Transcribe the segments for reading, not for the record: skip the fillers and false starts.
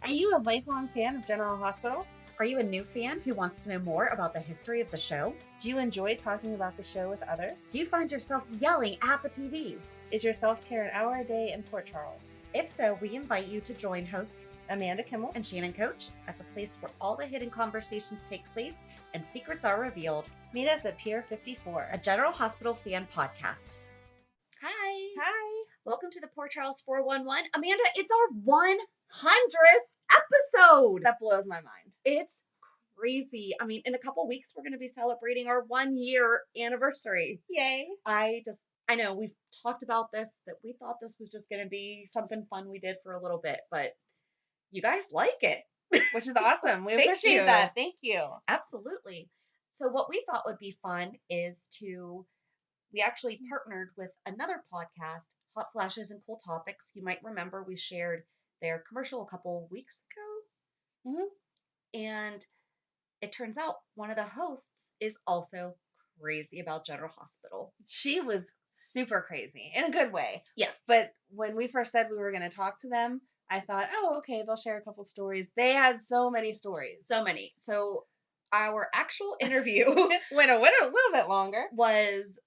Are you a lifelong fan of General Hospital? Are you a new fan who wants to know more about the history of the show? Do you enjoy talking about the show with others? Do you find yourself yelling at the TV? Is your self-care an hour a day in Port Charles? If so, we invite you to join hosts Amanda Kimmel and Shannon Coach at the place where all the hidden conversations take place and secrets are revealed. Meet us at Pier 54, A General Hospital fan podcast. Hi. Hi. Welcome to the Port Charles 411. Amanda, it's our 100th episode. That blows my mind. It's crazy. I mean, in a couple weeks, we're going to be celebrating our 1-year anniversary. Yay. I know we've talked about this, that we thought this was just going to be something fun we did for a little bit, but you guys like it. Which is awesome. We Thank appreciate you. that. Thank you. Absolutely. So what we thought would be fun is we actually partnered with another podcast, Hot Flashes and Cool Topics. You might remember we shared their commercial a couple weeks ago. And it turns out one of the hosts is also crazy about General Hospital. She was super crazy in a good way. Yes. But when we first said we were going to talk to them, I thought, oh, okay, they'll share a couple stories. They had so many stories. So many. So our actual interview went a little bit longer. Was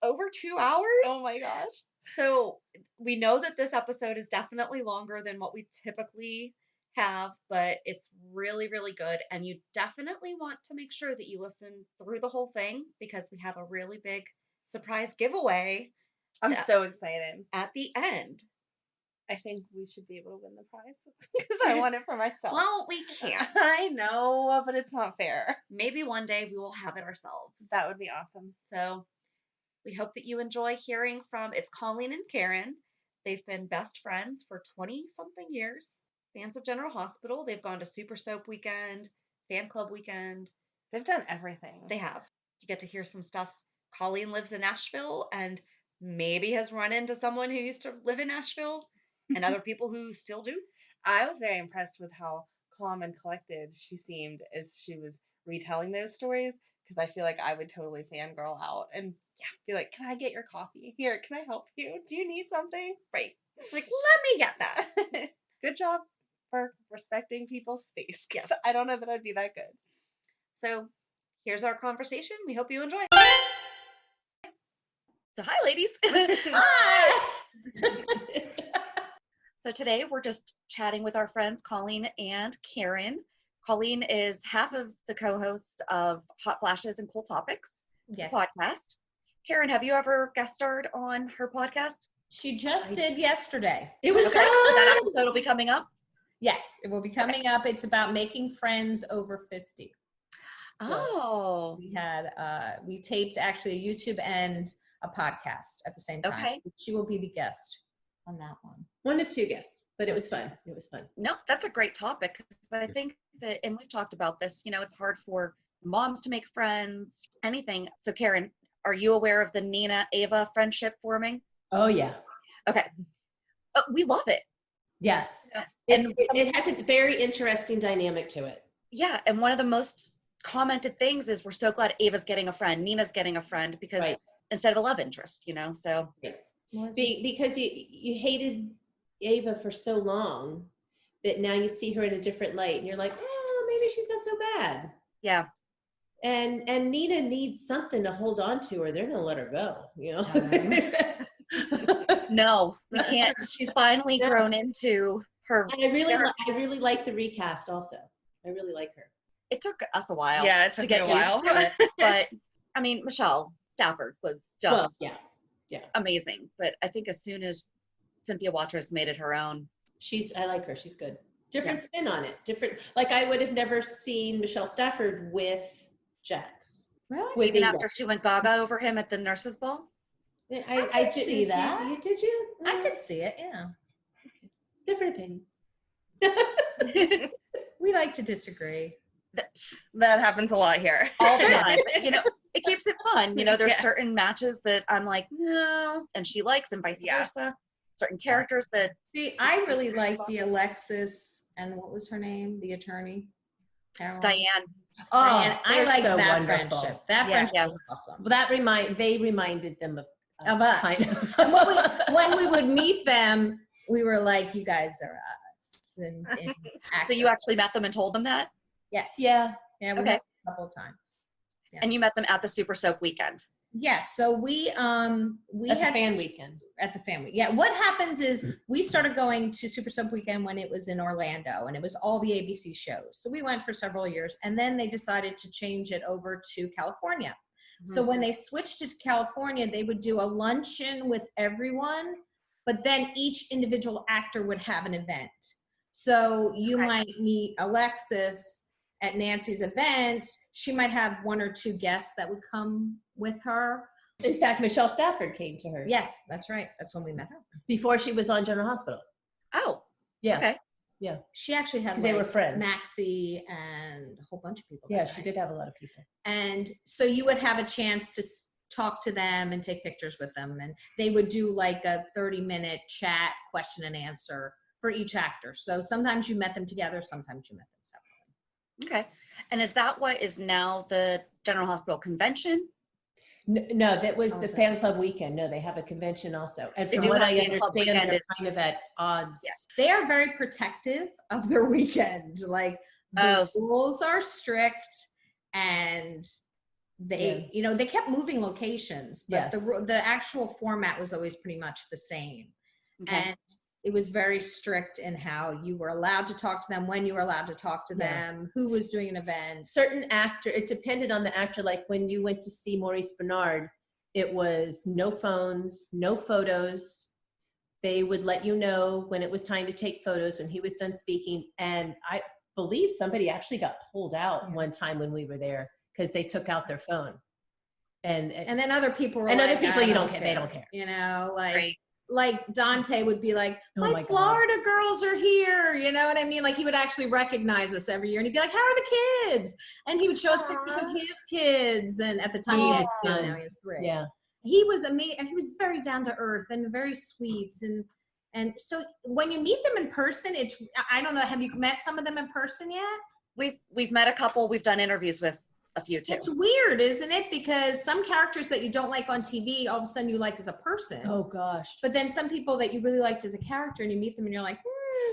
over 2 hours. Oh my gosh. So we know that this episode is definitely longer than what we typically have, but it's really, really good. And you definitely want to make sure that you listen through the whole thing because we have a really big surprise giveaway. I'm so excited. At the end. I think we should be able to win the prize because I want it for myself. Well, we can't. I know, but it's not fair. Maybe one day we will have it ourselves. That would be awesome. So we hope that you enjoy hearing from, it's Colleen and Karen. They've been best friends for 20-something years. Fans of General Hospital. They've gone to Super Soap Weekend, Fan Club Weekend. They've done everything. They have. You get to hear some stuff. Colleen lives in Nashville and maybe has run into someone who used to live in Nashville and other people who still do. I was very impressed with how calm and collected she seemed as she was retelling those stories because I feel like I would totally fangirl out and be like, can I get your coffee? Here, can I help you? Do you need something? Right. Like, let me get that. Good job for respecting people's space. Yes. I don't know that I'd be that good. So here's our conversation. We hope you enjoy. So hi, ladies. Hi. So today we're just chatting with our friends, Colleen and Karen. Colleen is half of the co-host of Hot Flashes and Cool Topics podcast. Karen, have you ever guest starred on her podcast? She just did yesterday. It was okay. That episode will be coming up? Yes, it will be coming up. It's about making friends over 50. Oh. So we taped actually a YouTube and a podcast at the same time. Okay. She will be the guest on that one. One of two guests, but it was fun. It was fun. No, that's a great topic because I think that, and we've talked about this, it's hard for moms to make friends, anything. So Karen, are you aware of the Nina-Ava friendship forming? Oh, yeah. Okay. We love it. Yes. And it has a very interesting dynamic to it. Yeah. And one of the most commented things is we're so glad Ava's getting a friend, Nina's getting a friend because instead of a love interest, so. Yeah. Because you hated Ava for so long that now you see her in a different light and you're like, oh, maybe she's not so bad. Yeah. And Nina needs something to hold on to or they're going to let her go, No, we can't. She's finally grown into her. I really like the recast also. I really like her. It took us a while. Yeah, it took to get me a while. used to it. But I mean, Michelle Stafford was just amazing. But I think as soon as Cynthia Waters made it her own, I like her. She's good. Different spin on it. Different. Like I would have never seen Michelle Stafford with Jax. Really? Even after she went gaga over him at the nurses' ball? I did see that. Did you? I could see it, yeah. Different opinions. We like to disagree. That happens a lot here. All the time. It keeps it fun. There's certain matches that I'm like, no, and she likes and vice versa. Certain characters that. See, I really like the Alexis and what was her name? The attorney? Caroline? Diane. Oh, Diane. I liked so that wonderful. friendship. That friendship was awesome. Well, they reminded them of us. Kind of. And when we would meet them, we were like, you guys are us. kids and So you actually met them and told them that? yes. Yeah. Yeah, we Okay. met a couple of times. Yes. And you met them at the Super Soap weekend? Yes. So we At had the fan weekend. at the family. Yeah. What happens is we started going to Super Soap Weekend when it was in Orlando, and it was all the ABC shows. So we went for several years, and then they decided to change it over to California. So when they switched it to California, they would do a luncheon with everyone, but then each individual actor would have an event. So you might meet Alexis at Nancy's event. She might have one or two guests that would come with her. In fact, Michelle Stafford came to her. Yes, that's right. That's when we met her. Before she was on General Hospital. Oh, Yeah. okay. Yeah. She actually had They were friends. Maxie and a whole bunch of people. Yeah, that she night. did have a lot of people. And so you would have a chance to talk to them and take pictures with them. And they would do like a 30-minute chat, question and answer for each actor. So sometimes you met them together, sometimes you met them separately. Okay. And is that what is now the General Hospital Convention? No, that was Oh, the is that fan right? club weekend. No, they have a convention also. And They from do what have I fan club understand, weekend they're is- kind of at odds. Yeah. They are very protective of their weekend. Like the rules are strict, and they, you know, they kept moving locations, but Yes. the actual format was always pretty much the same. Okay. And it was very strict in how you were allowed to talk to them, when you were allowed to talk to Yeah. them, who was doing an event. Certain actor, it depended on the actor. Like when you went to see Maurice Bernard, it was no phones, no photos. They would let you know when it was time to take photos, when he was done speaking. And I believe somebody actually got pulled out one time when we were there because they took out their phone. And then other people were and like, other people, I you don't care. They don't care. You know, like, Right. like Dante would be like, Oh my my God. Florida girls are here. You know what I mean? Like he would actually recognize us every year and he'd be like, how are the kids? And he would show us pictures of his kids. And at the time he was two, now he was 3. Yeah. He was amazing. And he was very down to earth and very sweet. And so when you meet them in person, it's, I don't know, have you met some of them in person yet? We've met a couple. We've done interviews with a few too. It's weird, isn't it? Because some characters that you don't like on TV, all of a sudden you like as a person. Oh gosh. But then some people that you really liked as a character, and you meet them and you're like,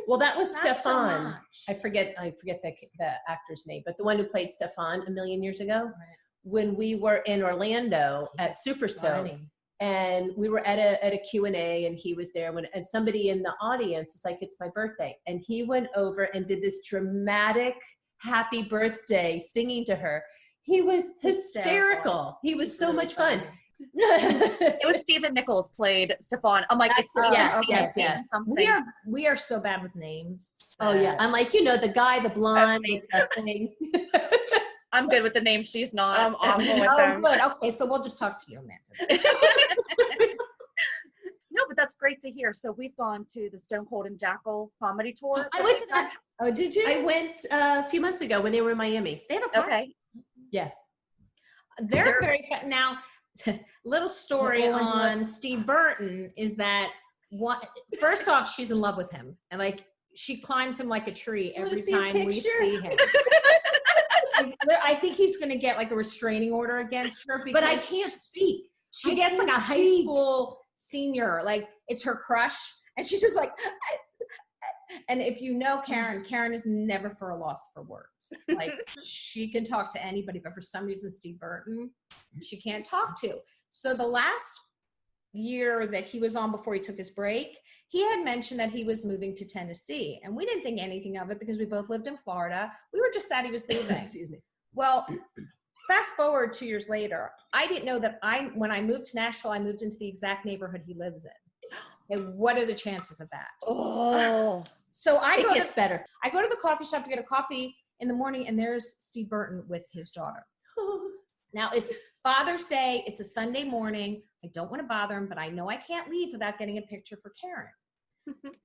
Well, that was not so Stefan. much. I forget the actor's name, but the one who played Stefan a million years ago. Right. When we were in Orlando at Super Soap, Funny. and we were at a Q&A, and he was there and somebody in the audience is like, it's my birthday. And he went over and did this dramatic happy birthday singing to her. He was hysterical. He was so Really much fun. It was Stephen Nichols played Stefan. I'm like, it's yes. something. We are so bad with names. Oh yeah. I'm like, you know, the guy, the blonde with the thing. I'm good with the name. She's not. I'm awful with Oh, them. good. Okay, so we'll just talk to you, Amanda. No, but that's great to hear. So we've gone to the Stone Cold and Jackal comedy tour. I went to that. Oh, did you? I went a few months ago when they were in Miami. They have a party. Okay. Yeah. They're very fun. Now, little story Oh, I love on Steve Burton is that first off, she's in love with him, and like she climbs him like a tree wanna every see a time we picture? see him. I think he's going to get like a restraining order against her because But I can't speak. she I gets like a can't high speak. school senior, like it's her crush, and she's just like. And if you know Karen is never for a loss for words. Like she can talk to anybody, but for some reason Steve Burton, she can't talk to. So the last year that he was on before he took his break, he had mentioned that he was moving to Tennessee, and we didn't think anything of it because we both lived in Florida. We were just sad he was leaving. Excuse me. Well, fast forward 2 years later, I didn't know that when I moved to Nashville, I moved into the exact neighborhood he lives in. And what are the chances of that? Oh. So It gets better. I go to the coffee shop to get a coffee in the morning, and there's Steve Burton with his daughter. Now it's Father's Day. It's a Sunday morning. I don't want to bother him, but I know I can't leave without getting a picture for Karen.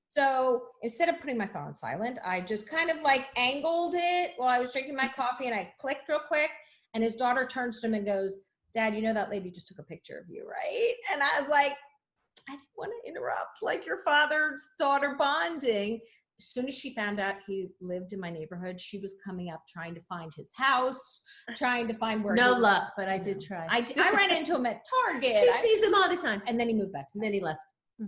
So instead of putting my phone on silent, I just kind of like angled it while I was drinking my coffee, and I clicked real quick, and his daughter turns to him and goes, Dad, you know that lady just took a picture of you, right? And I was like, I didn't want to interrupt like your father's daughter bonding. As soon as she found out he lived in my neighborhood, she was coming up trying to find his house, trying to find where No he luck, but I did try. I ran into him at Target. She sees him all the time. And then he moved back. And then he left.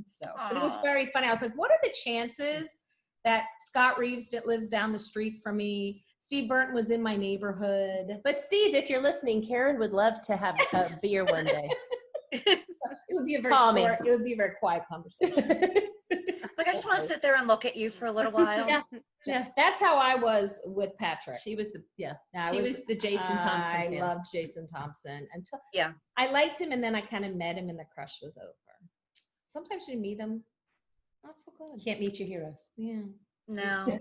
So but it was very funny. I was like, what are the chances that Scott Reeves that lives down the street from me. Steve Burton was in my neighborhood. But Steve, if you're listening, Karen would love to have a beer one day. It would be a very Call me. short, it would be a very quiet conversation. Like, I just want to sit there and look at you for a little while. Yeah. That's how I was with Patrick. She was the I she was the Jason Thompson I fan. loved Jason Thompson until Yeah. I liked him, and then I kind of met him, and the crush was over. Sometimes you meet him, not so good. Can't meet your heroes. Yeah. No.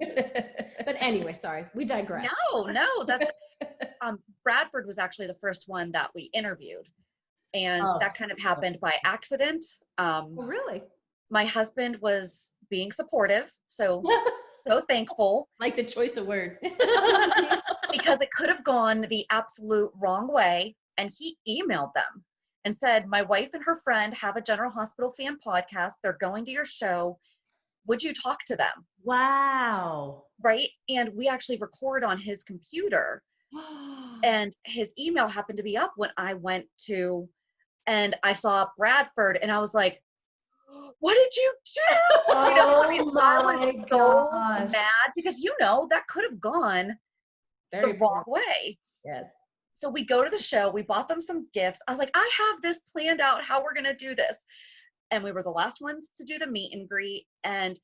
But anyway, sorry, we digress. No, that's Bradford was actually the first one that we interviewed. And that kind of happened by accident. Oh, really? My husband was being supportive, so thankful. Like the choice of words. Because it could have gone the absolute wrong way. And he emailed them and said, my wife and her friend have a General Hospital fan podcast. They're going to your show. Would you talk to them? Wow. Right? And we actually record on his computer. And his email happened to be up when I went to, and I saw Bradford, and I was like, what did you do? Oh, I was so gosh. mad because, that could have gone Very the wrong way. Yes. So we go to the show, we bought them some gifts. I was like, I have this planned out, how we're going to do this. And we were the last ones to do the meet and greet, and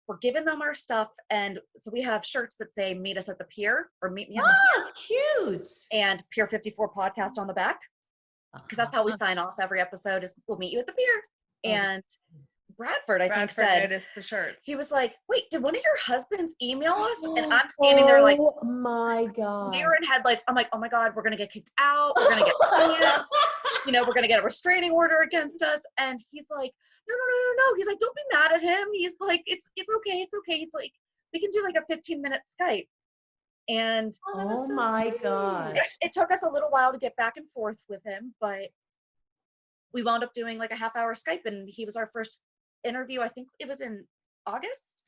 we're giving them our stuff. And so we have shirts that say, meet us at the pier, or meet me at the pier. Cute. And Pier 54 podcast on the back. Because that's how we sign off every episode is we'll meet you at the pier. And Bradford, I think, said, noticed the shirts. he was like, wait, did one of your husbands email us? And I'm standing there like, oh my God. deer in headlights. I'm like, oh my God, we're going to get kicked out. We're going to get banned. We're going to get a restraining order against us. And he's like, no. He's like, don't be mad at him. He's like, it's okay. It's okay. He's like, we can do like a 15-minute Skype. And oh my gosh. it took us a little while to get back and forth with him, but we wound up doing like a half-hour Skype, and he was our first interview. I think it was in August.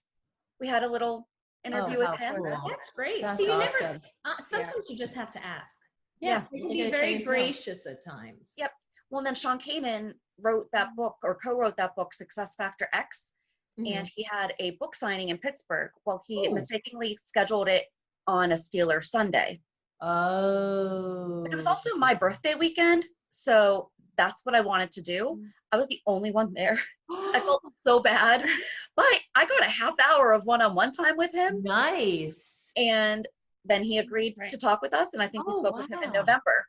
We had a little interview with him. Cool. That's great. That's See, you awesome. never, sometimes you just have to ask. Yeah. You can You be gotta very say so. gracious at times. Yep. Well, and then Sean Kanan wrote that book, or co-wrote that book, Success Factor X, and he had a book signing in Pittsburgh. Well, he mistakenly scheduled it on a Steelers Sunday. Oh. But it was also my birthday weekend, so that's what I wanted to do. I was the only one there. I felt so bad, but I got a half hour of one-on-one time with him. Nice. And then he agreed to talk with us, and I think we spoke with him in November.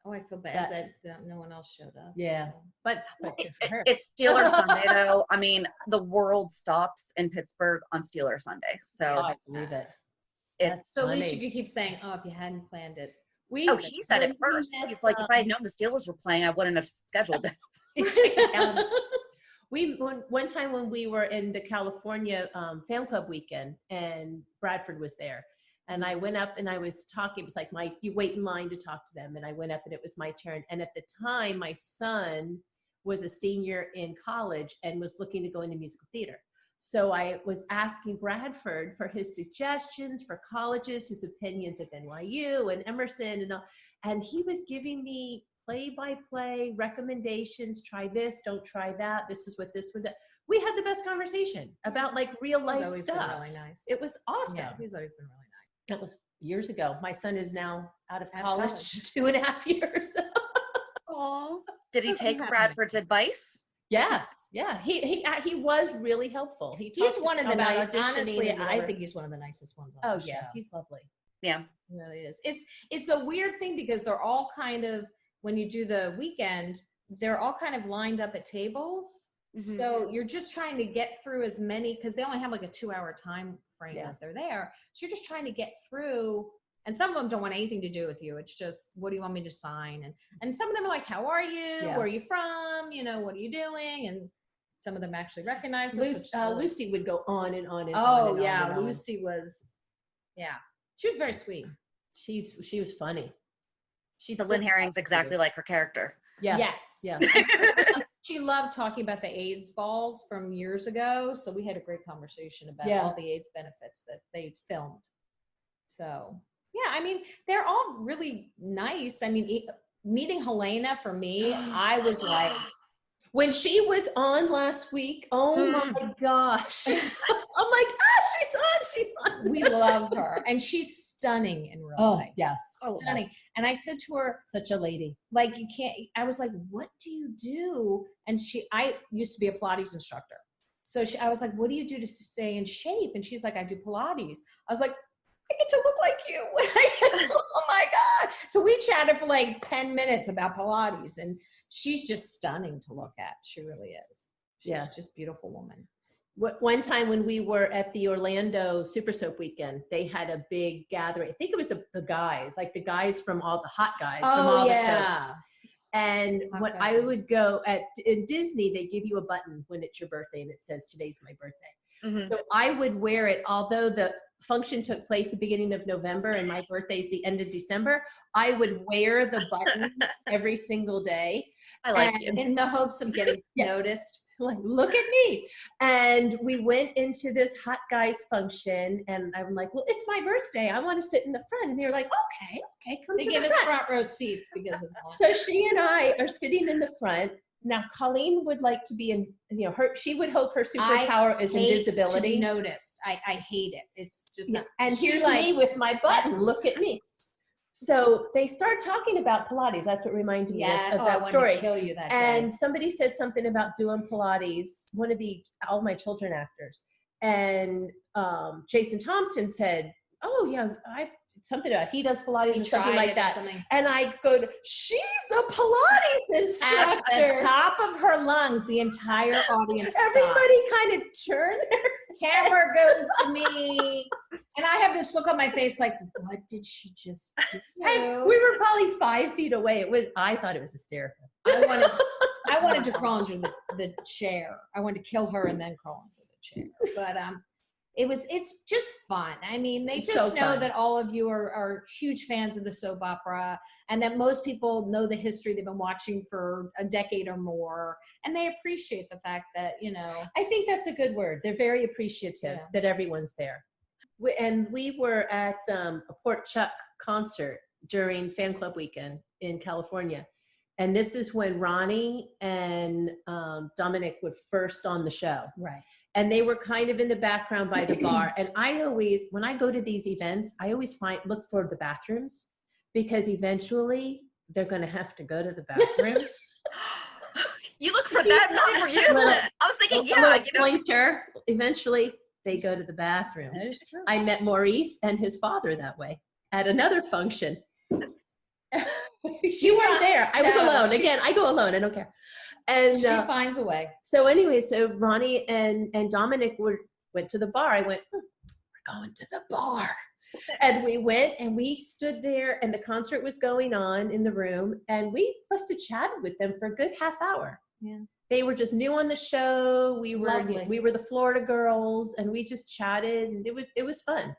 Oh, I feel bad that no one else showed up. Yeah. But good for her. It's Steelers Sunday, though. I mean, the world stops in Pittsburgh on Steelers Sunday. So I believe it. it's So at least funny. you could keep saying, oh, if you hadn't planned it. he said it first. He's like, if I had known the Steelers were playing, I wouldn't have scheduled this. One time when we were in the California fan club weekend, and Bradford was there, and I went up and I was talking. It was like, Mike, you wait in line to talk to them. And I went up and it was my turn. And at the time, my son was a senior in college and was looking to go into musical theater. So I was asking Bradford for his suggestions for colleges, his opinions of NYU and Emerson and all. And he was giving me play-by-play recommendations. Try this, don't try that. This is what this would do. We had the best conversation about like real life He's stuff. always been really nice. It was awesome. Yeah, he's always been really nice. That was years ago. My son is now out of Out of college, college. 2.5 years. Aww. Did he That's take happening. Bradford's advice? Yes. Yeah. He was really helpful. He's talked one of the about nice, auditioning honestly, and I whatever. think he's one of the nicest ones on Oh the yeah, show. he's lovely. Yeah. It really is. It's a weird thing because they're all kind of, when you do the weekend, they're all kind of lined up at tables. Mm-hmm. So you're just trying to get through as many, because they only have like a 2-hour time frame Yeah. if they're there. So you're just trying to get through, and some of them don't want anything to do with you. It's just, what do you want me to sign? And some of them are like, how are you? Yeah. Where are you from? What are you doing? And some of them actually recognize us. which is really- Lucy would go on and on and on. Oh and on yeah, and on. Lucy was, she was very sweet. She was funny. She'd So Lynn sit- Herring's exactly like her character. Yeah. Yes. Yeah. She loved talking about the AIDS balls from years ago. So we had a great conversation about Yeah. all the AIDS benefits that they filmed. So yeah, I mean, they're all really nice. I mean, meeting Helena for me, I was like, When she was on last week, oh my gosh. I'm like, love her. And she's stunning in real Oh, life. yes. Stunning. Yes. And I said to her, Such a lady. like, you can't, I was like, what do you do? And I used to be a Pilates instructor. So I was like, what do you do to stay in shape? And she's like, I do Pilates. I was like, I get to look like you. Oh my God. So we chatted for like 10 minutes about Pilates, and she's just stunning to look at. She really is. She's just a beautiful woman. One time when we were at the Orlando Super Soap weekend, they had a big gathering. I think it was the guys, like the guys from all the hot guys from all the soaps. And when I would go in Disney, they give you a button when it's your birthday and it says, today's my birthday. So I would wear it, although the function took place the beginning of November and my birthday's the end of December, I would wear the button every single day. I like you. In the hopes of getting noticed. Like, look at me. And we went into this hot guys function and I'm like, well, it's my birthday. I want to sit in the front. And they're like, okay, come They to give the us front. front row seats because of that. So she and I are sitting in the front. Now, Colleen would like to be in, she would hope her superpower is invisibility. To be noticed. I hate it. It's just not. And here's me with my button. Look at me. So they start talking about Pilates. That's what reminded me of that story. To kill you that And day. somebody said something about doing Pilates, one of all my children actors. And Jason Thompson said, oh yeah, something about he does Pilates or something like that. And I go, she's a Pilates instructor. At the top of her lungs, the entire audience Everybody stops. kind of turned their Camera goes to me. And I have this look on my face like, what did she just do? And we were probably 5 feet away. I thought it was hysterical. I wanted to crawl under the chair. I wanted to kill her and then crawl under the chair. But it's just fun. I mean, they just know that all of you are huge fans of the soap opera, and that most people know the history. They've been watching for a decade or more, and they appreciate the fact that, I think that's a good word. They're very appreciative that everyone's there. And we were at a Pork Chuck concert during Fan Club Weekend in California. And this is when Ronnie and Dominic were first on the show. Right. And they were kind of in the background by the bar. And I always, when I go to these events, I always look for the bathrooms, because eventually they're going to have to go to the bathroom. You look for that, not for you. I was thinking, Pointer, eventually they go to the bathroom. That is true. I met Maurice and his father that way at another function. You weren't there. I was alone. Again, I go alone. I don't care. And she finds a way. So anyway, so Ronnie and Dominic went to the bar. I went, we're going to the bar. And we went and we stood there and the concert was going on in the room and we must have chatted with them for a good half hour. Yeah. They were just new on the show. We were the Florida girls and we just chatted and it was fun.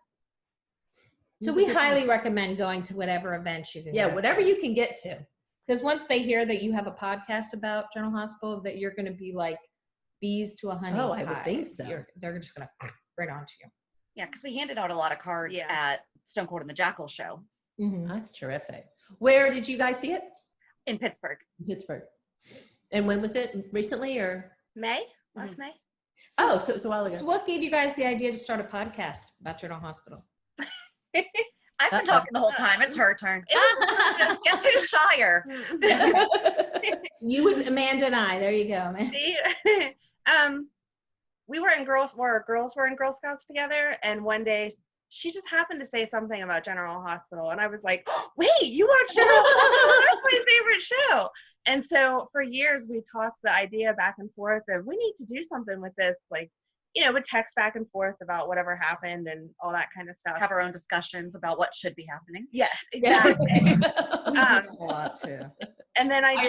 So we highly recommend going to whatever events you can. Yeah, whatever you can get to. Because once they hear that you have a podcast about General Hospital, that you're going to be like bees to a honey. Oh, I would think so. They're just going to right on to you. Yeah, because we handed out a lot of cards at Stone Cold and the Jackal show. Mm-hmm. That's terrific. Where did you guys see it? In Pittsburgh. Pittsburgh. And when was it? Recently or? May? Last May? So it's a while ago. So what gave you guys the idea to start a podcast about General Hospital? I've been talking the whole time. It's her turn. Guess who's shyer? You and Amanda and I. There you go, man. See? We were girls were in Girl Scouts together, and one day she just happened to say something about General Hospital, and I was like, oh, wait, you watch General Hospital? That's my favorite show. And so for years we tossed the idea back and forth of we need to do something with this, like, would text back and forth about whatever happened and all that kind of stuff. Have our own discussions about what should be happening. Yes, exactly. We do a lot too. And then I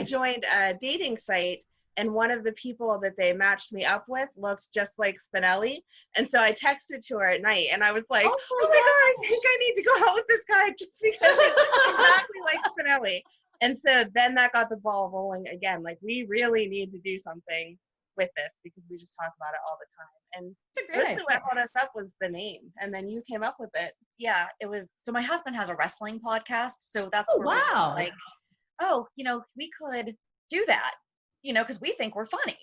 joined a dating site, and one of the people that they matched me up with looked just like Spinelli. And so I texted to her at night and I was like, oh my God, I think I need to go out with this guy just because he looks exactly like Spinelli. And so then that got the ball rolling again. Like, we really need to do something with this because we just talk about it all the time. And first what brought us up was the name, and then you came up with it. Yeah, it was. So my husband has a wrestling podcast, so that's where wow. we were like, we could do that, because we think we're funny.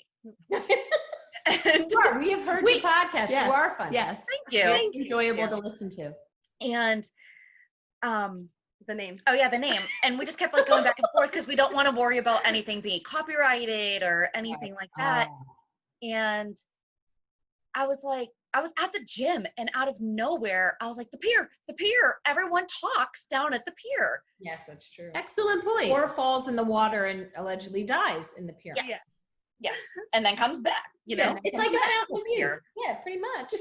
And We have heard your podcast. Yes, You are funny. yes. thank you. Very Thank enjoyable you. to listen to. And The name. oh yeah, the name. And we just kept like going back and forth because we don't want to worry about anything being copyrighted or anything like that. And I was at the gym, and out of nowhere, I was like, the pier, everyone talks down at the pier. Yes, that's true. Excellent point. Or falls in the water and allegedly dies in the pier. Yes. Yes. And then comes back, you know? It's comes like a back to fountain the pier. Yeah, pretty much.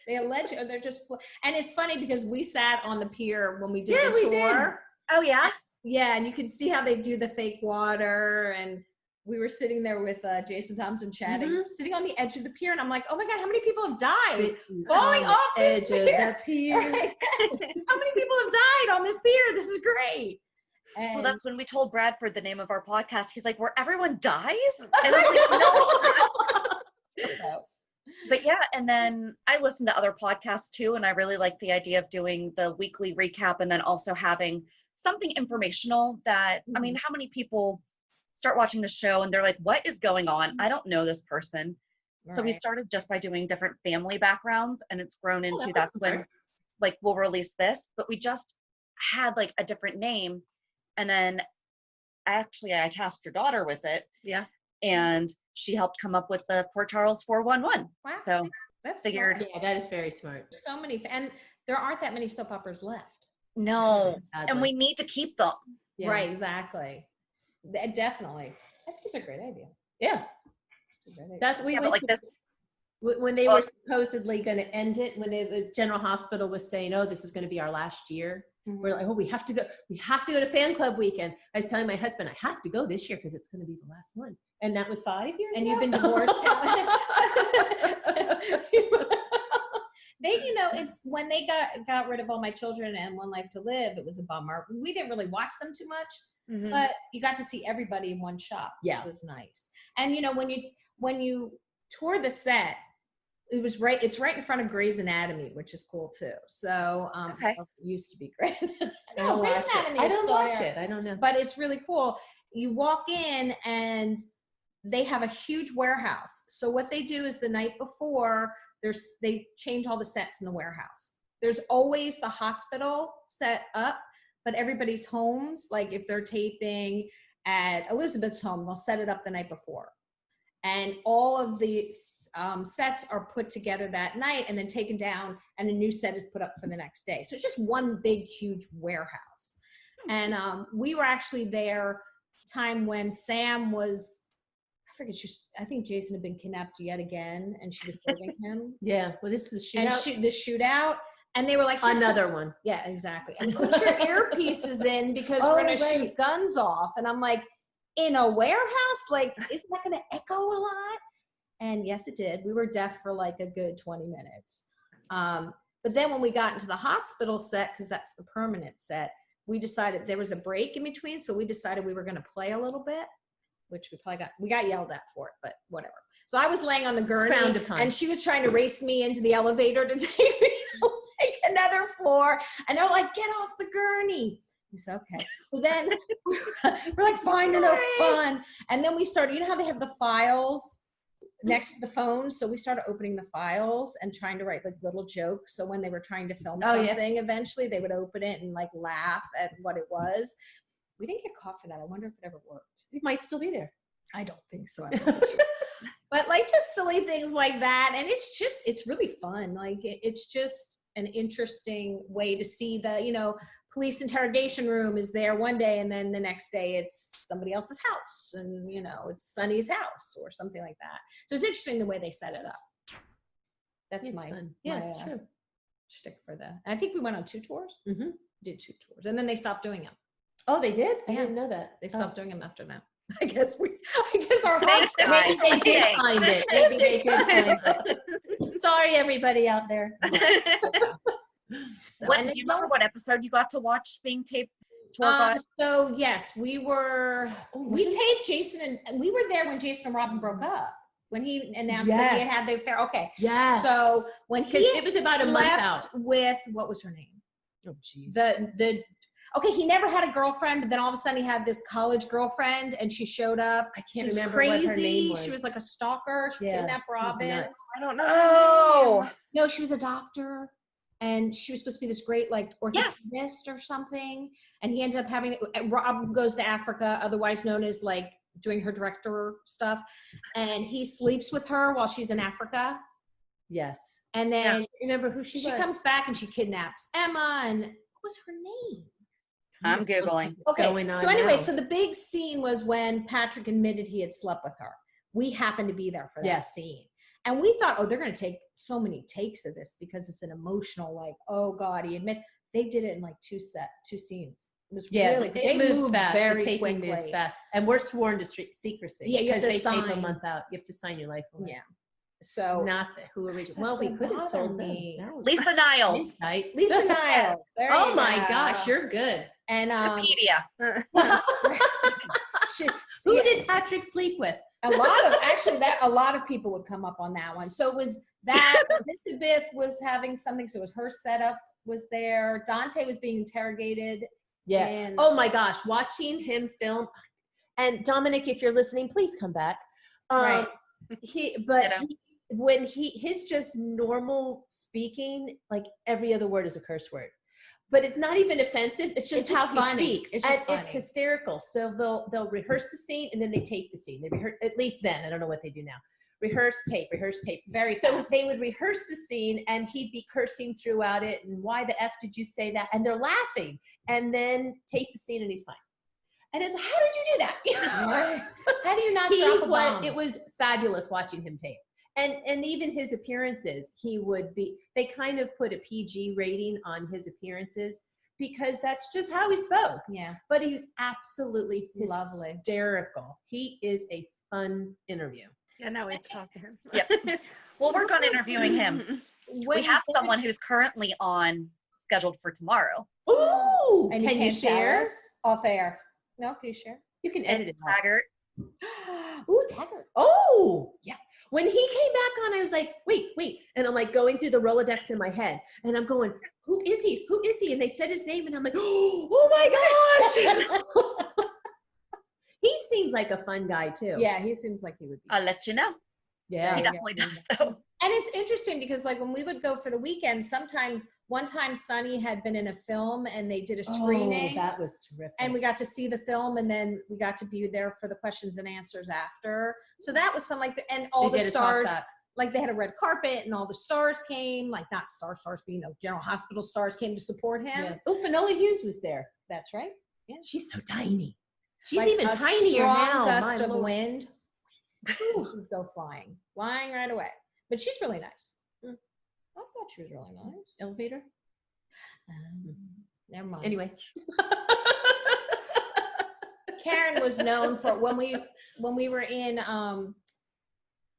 They allege, or they're just, and it's funny because we sat on the pier when we did the we tour. Oh yeah? Yeah, and you can see how they do the fake water, and we were sitting there with Jason Thompson chatting, sitting on the edge of the pier, and I'm like, oh my God, how many people have died falling off this pier? pier. Right? How many people have died on this pier? This is great. And Well, that's when we told Bradford the name of our podcast. He's like, where everyone dies? And I'm like, no. But yeah, and then I listened to other podcasts too, and I really like the idea of doing the weekly recap and then also having something informational that, I mean, how many people start watching the show and they're like, what is going on? I don't know this person. So we started just by doing different family backgrounds, and it's grown into that's when like we'll release this, but we just had like a different name. And then I tasked your daughter with it. Yeah. And she helped come up with the Port Charles 411. wow, So that's figured- smart. Yeah, that is very smart. So many, and there aren't that many soap operas left. no, and Sadly. we need to keep them. Yeah. Right, exactly. Definitely. I think it's a great idea. Yeah. It's a great idea. That's we Yeah, but went like to- this, when they Well- were supposedly going to end it, when the General Hospital was saying, "Oh, this is going to be our last year," we're like, "Oh, we have to go. We have to go to fan club weekend." I was telling my husband, "I have to go this year because it's going to be the last one," and that was 5 years. And ago? you've been divorced. They, you know, it's when they got rid of All My Children and One Life to Live, it was a bummer. We didn't really watch them too much, but you got to see everybody in one shot, which Yeah. was nice. And you know, when you tour the set, it's right in front of Grey's Anatomy, which is cool too. So Okay. it used to be Grey's. I No, don't Grey's watch Anatomy it. I is don't still watch there. it. I don't know. But it's really cool. You walk in and they have a huge warehouse. So what they do is the night before, they change all the sets in the warehouse. There's always the hospital set up, but everybody's homes, like if they're taping at Elizabeth's home, they'll set it up the night before. And all of the sets are put together that night and then taken down, and a new set is put up for the next day. So it's just one big, huge warehouse. And we were actually there time when Sam was, I think Jason had been kidnapped yet again, and she was serving him. Yeah. Well, this is the And shootout. the shootout. And they were like, Another one. yeah, exactly. And put your earpieces in because we're going to shoot guns off. And I'm like, in a warehouse? Like, isn't that going to echo a lot? And yes, it did. We were deaf for like a good 20 minutes. But then when we got into the hospital set, because that's the permanent set, we decided there was a break in between. So we decided we were going to play a little bit, which we got yelled at for it, but whatever. So I was laying on the gurney and she was trying to race me into the elevator to take me to like another floor. And they're like, get off the gurney. I said, okay. So then we're like, fine, enough fun. And then we started, you know how they have the files next to the phone? So we started opening the files and trying to write like little jokes. So when they were trying to film something, eventually they would open it and like laugh at what it was. We didn't get caught for that. I wonder if it ever worked. It might still be there. I don't think so. I'm not sure. But like just silly things like that. And it's really fun. Like it's just an interesting way to see the, police interrogation room is there one day, and then the next day it's somebody else's house, and it's Sunny's house or something like that. So it's interesting the way they set it up. That's It's my fun. Yeah, it's true. shtick for that. I think we went on 2 tours. Mm-hmm. Did 2 tours, and then they stopped doing them. Oh, they did? I Yeah. didn't know that. They stopped doing them after that. I guess our Thanks, hospital. guys. Maybe they did find it. Maybe they did find it. Sorry, everybody out there. So, What, and do then you remember what episode you got to watch being taped? Tour bus? So yes, we taped Jason, and we were there when Jason and Robin broke up. When he announced that he had the affair. Okay. Yes. So when he it was about a month slept out. with, what was her name? Oh, jeez. Okay, he never had a girlfriend, but then all of a sudden he had this college girlfriend, and she showed up. I She can't was remember crazy. what her name was. She was like a stalker. She Yeah, kidnapped she was Robin. nuts. I don't know. Oh, No, she was a doctor, and she was supposed to be this great like Yes. orthopedist or something. And he ended up having Rob goes to Africa, otherwise known as like doing her director stuff, and he sleeps with her while she's in Africa. Yes. And then Remember who she she was? comes back and she kidnaps Emma. And what was her name? I'm Googling. Okay, Going on so anyway, now. so the big scene was when Patrick admitted he had slept with her. We happened to be there for that Yes. scene. And we thought, oh, they're going to take so many takes of this because it's an emotional, like, oh God, he admit. They did it in like two scenes. It was really, it moves moved fast. very The taping quickly. moves fast, and we're sworn to secrecy. Yeah, you have because to they tape a sign. month out. You have to sign your life away. Yeah. So Not that who originally. That's Well, we what could have bothered told them. me. That was Lisa Niles. right. Lisa Niles. There Oh you my go. gosh, you're good. And Wikipedia. she, Who yeah, did Patrick sleep with? a lot of people would come up on that one. So it was that Elizabeth was having something. So it was her setup was there. Dante was being interrogated. Yeah. And Oh my gosh, watching him film. And Dominic, if you're listening, please come back. Right. When his just normal speaking, like every other word is a curse word. But it's not even offensive. It's just how he speaks. It's just It's funny. hysterical. So they'll rehearse the scene and then they tape the scene. They rehearse, at least then. I don't know what they do now. Rehearse, tape. Very So fast. they would rehearse the scene and he'd be cursing throughout it. And why the F did you say that? And they're laughing. And then tape the scene and he's fine. And it's, how did you do that? How do you not drop a bomb? It was fabulous watching him tape. And even his appearances, they kind of put a PG rating on his appearances because that's just how he spoke. Yeah. But he was absolutely Lovely. hysterical. He is a fun interview. Yeah, now we have to talk to him. Yep. We'll work on interviewing him. We have someone who's currently scheduled for tomorrow. Ooh, And can you can't tell share? us? Off air. No, can you share? You can edit it It's out. Taggart. Ooh, Taggart. Oh, yeah. When he came back on, I was like, wait. And I'm like going through the Rolodex in my head. And I'm going, who is he? Who is he? And they said his name. And I'm like, oh my gosh. He seems like a fun guy too. Yeah, he seems like he would be. I'll let you know. Yeah. He definitely does, though. And it's interesting because like when we would go for the weekend, sometimes one time Sunny had been in a film and they did a screening. Oh, that was terrific. And we got to see the film and then we got to be there for the questions and answers after. So that was fun. And all They the did a talk stars, back. like they had a red carpet and all the stars came, like not stars being General Hospital stars came to support him. Yeah. Oh, Finola Hughes was there. That's right. Yeah. She's so tiny. She's Like even a tinier strong now. gust My of Lord. wind. She'd go flying right away. But she's really nice. I thought she was really nice. Elevator. Never mind. Anyway. Karen was known for when we were in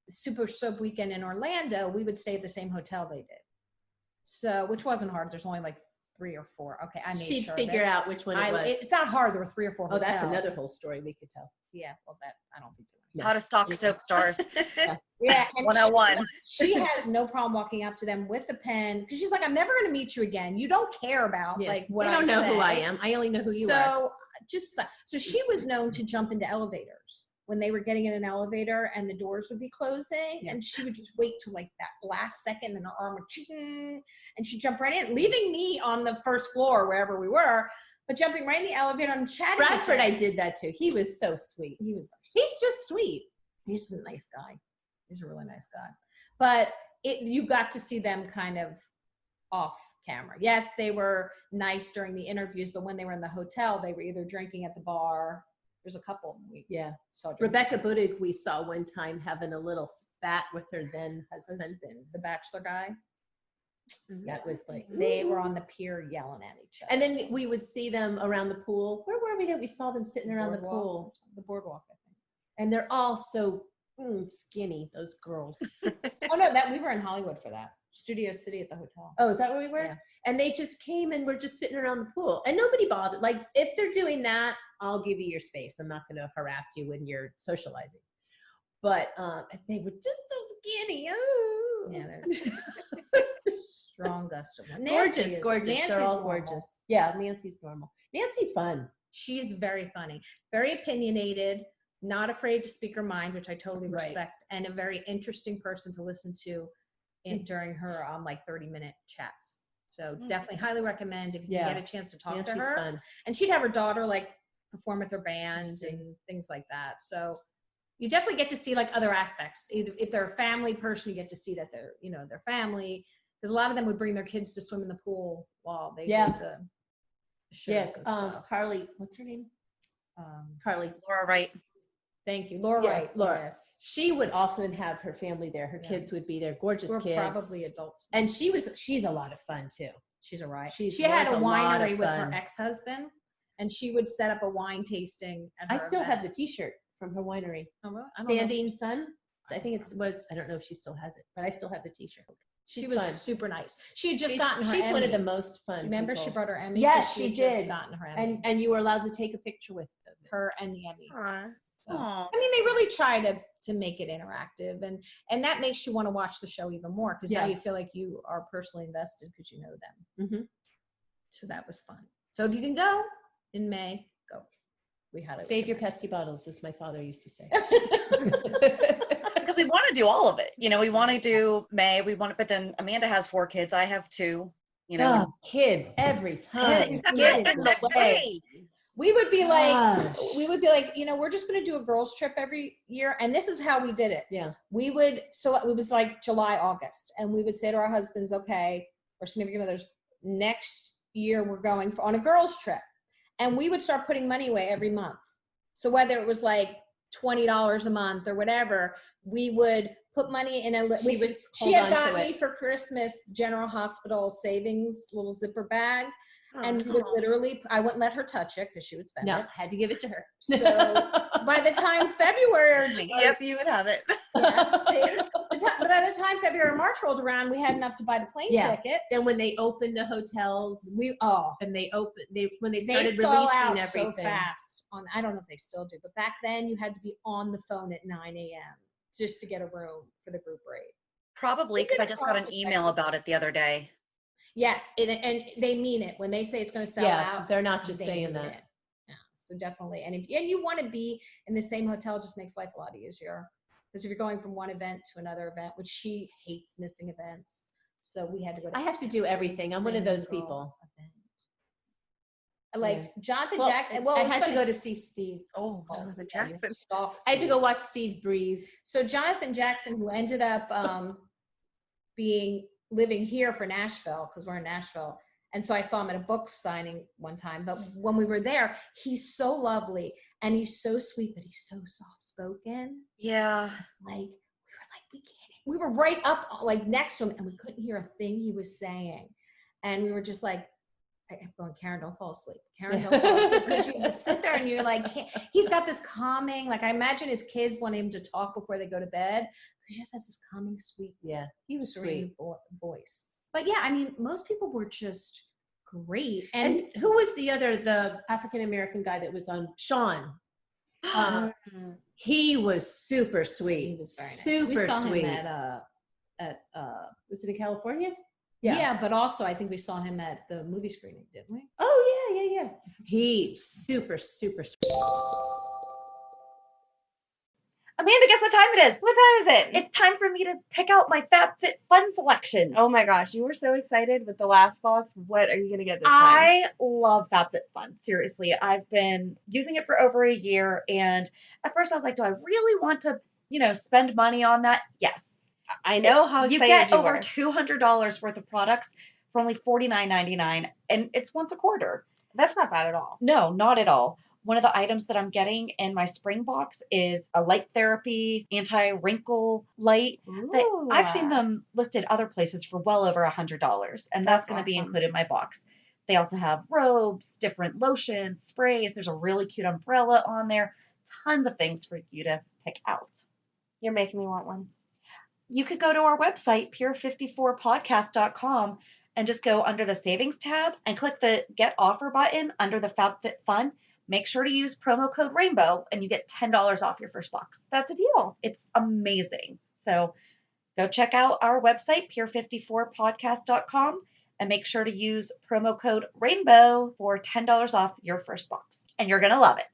Super Soap Weekend in Orlando, we would stay at the same hotel they did. So, which wasn't hard. There's only like 3 or 4. Okay, I made She'd sure. figure out which one it was. It's not hard. There were 3 or 4 Oh, hotels. that's another whole story we could tell. Yeah, well, that I don't think. How to stalk soap stars. Yeah, and 101. She has no problem walking up to them with a pen because she's like, "I'm never going to meet you again. You don't care about like what I I don't know who say." I am. I only know who you are. So she was known to jump into elevators when they were getting in an elevator and the doors would be closing, and she would just wait till like that last second, and her arm would ching, and she'd jump right in, leaving me on the first floor wherever we were, but jumping right in the elevator and chatting. Bradford, I did that too. He was so sweet. He's just sweet. He's a nice guy. He's a really nice guy. But you got to see them kind of off camera. Yes, they were nice during the interviews, but when they were in the hotel, they were either drinking at the bar. There's a couple we saw. Rebecca Budig, we saw one time having a little spat with her then husband. The Bachelor guy. That was like, they were on the pier yelling at each other. And then we would see them around the pool. Where were we that we saw them sitting around the pool? The boardwalk, I think. And they're all so skinny, those girls. Oh no, we were in Hollywood for that. Studio City at the hotel. Oh, is that where we were? Yeah. And they just came and were just sitting around the pool. And nobody bothered. Like, if they're doing that, I'll give you your space. I'm not going to harass you when you're socializing. But they were just so skinny. Oh. Yeah. Strong gust of wind. Gorgeous. Nancy's They're all normal. gorgeous. Yeah, Nancy's normal. Nancy's fun. She's very funny, very opinionated, not afraid to speak her mind, which I totally Right. respect, and a very interesting person to listen to during her 30-minute chats. So definitely highly recommend if you can get a chance to talk Nancy's to her. fun. And she'd have her daughter like perform with her band and things like that. So you definitely get to see like other aspects. Either if they're a family person, you get to see that they're, their family. Because a lot of them would bring their kids to swim in the pool while they did the shows and stuff. Carly, what's her name? Carly. Laura Wright. Thank you. Laura Wright. Laura. Yes. She would often have her family there. Her kids would be there. Gorgeous kids. Probably adults. And she's a lot of fun too. She's a riot. She had a lot winery of with fun. her ex-husband, and she would set up a wine tasting at her I still have the events. t-shirt from her winery. Oh, well, I don't know. Standing Sun. I think I don't know if she still has it, but I still have the t-shirt. She was fun. super nice. She had just gotten her She's Emmy. one of the most fun. Remember, people. she brought her Emmy? Yes, she she had just did. gotten her Emmy. And you were allowed to take a picture with her and the Emmy. Aww. So, I mean, they really try to make it interactive, and that makes you want to watch the show even more because now you feel like you are personally invested because you know them. Mm-hmm. So that was fun. So if you can go in May, go. We highly Save your recommend. Pepsi bottles, as my father used to say. Because we want to do all of it. We want to do May. But then Amanda has 4 kids. I have 2. Kids every time. Kids Get in the way. We would be Gosh. we're just going to do a girls trip every year. And this is how we did it. Yeah. We would, so it was like July, August. And we would say to our husbands, okay, or significant others, next year we're going on a girls trip. And we would start putting money away every month. So whether it was like $20 a month or whatever, we would put money in she had gotten me for Christmas General Hospital savings little zipper bag. And we would literally, I wouldn't let her touch it because she would spend it. Had to give it to her. So by the time February, Yep, you would have it. see, by the time February or March rolled around, we had enough to buy the plane tickets. Then when they opened the hotels, when they started sold releasing out everything so fast. I don't know if they still do, but back then you had to be on the phone at 9 a.m. just to get a room for the group rate. Probably because I just got an email about it the other day. Yes, and they mean it when they say it's going to sell out. They're not just they saying mean that. it. Yeah, so definitely, and if you want to be in the same hotel, it just makes life a lot easier. Because if you're going from one event to another event, which she hates missing events, so we had to go. I have to do everything. I'm one of those people. Like Jonathan Well, Jackson. I had to go to see Steve. Oh, Jonathan Jackson. I had to go watch Steve breathe. So Jonathan Jackson, who ended up living here for Nashville, because we're in Nashville. And so I saw him at a book signing one time. But when we were there, he's so lovely and he's so sweet, but he's so soft spoken. Yeah. We were right up like next to him and we couldn't hear a thing he was saying. And we were just like, I kept going, Karen, don't fall asleep. Karen, don't fall asleep. Because you would sit there and you're like, he's got this calming, like I imagine his kids want him to talk before they go to bed. He just has this calming, sweet, he was sweet voice. But yeah, I mean, most people were just great. And who was the African-American guy that was on? Sean. He was super sweet. He was very nice. Super we saw sweet. Him at was it in California? Yeah, but also I think we saw him at the movie screening, didn't we? Oh yeah. He super sweet. Amanda, guess what time it is? What time is it? It's time for me to pick out my FabFitFun selections. Oh my gosh, you were so excited with the last box. What are you going to get this time? I love FabFitFun. Seriously, I've been using it for over a year. And at first I was like, do I really want to, spend money on that? Yes. I know how excited you get you over were. $200 worth of products for only $49.99, and it's once a quarter. That's not bad at all. No, not at all. One of the items that I'm getting in my spring box is a light therapy anti-wrinkle light. That I've seen them listed other places for well over $100, and that's going to be included in my box. They also have robes, different lotions, sprays. There's a really cute umbrella on there. Tons of things for you to pick out. You're making me want one. You could go to our website, pure54podcast.com, and just go under the savings tab and click the get offer button under the FabFitFun. Make sure to use promo code Rainbow and you get $10 off your first box. That's a deal. It's amazing. So Go check out our website, peer54podcast.com, and make sure to use promo code RAINBOW for $10 off your first box. And you're going to love it.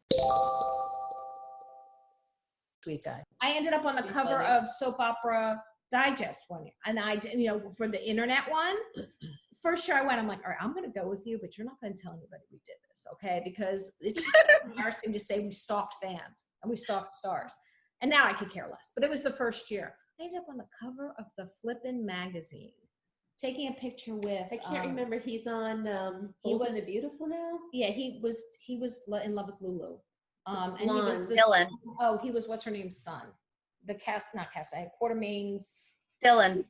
Sweet guy. I ended up on the He's cover funny. of Soap Opera Digest one year. And I did, for the internet one, first year I went, I'm like, all right, I'm going to go with you, but you're not going to tell anybody we did this, okay? Because it's just embarrassing to say we stalked fans and we stalked stars. And now I could care less. But it was the first year. I ended up on the cover of the Flippin' magazine, taking a picture with. I can't remember. He's on he Bold and was- the Beautiful now. Yeah, he was in love with Lulu. And he Blonde. was Dylan. he was what's her name's son. Quartermain's. Dylan.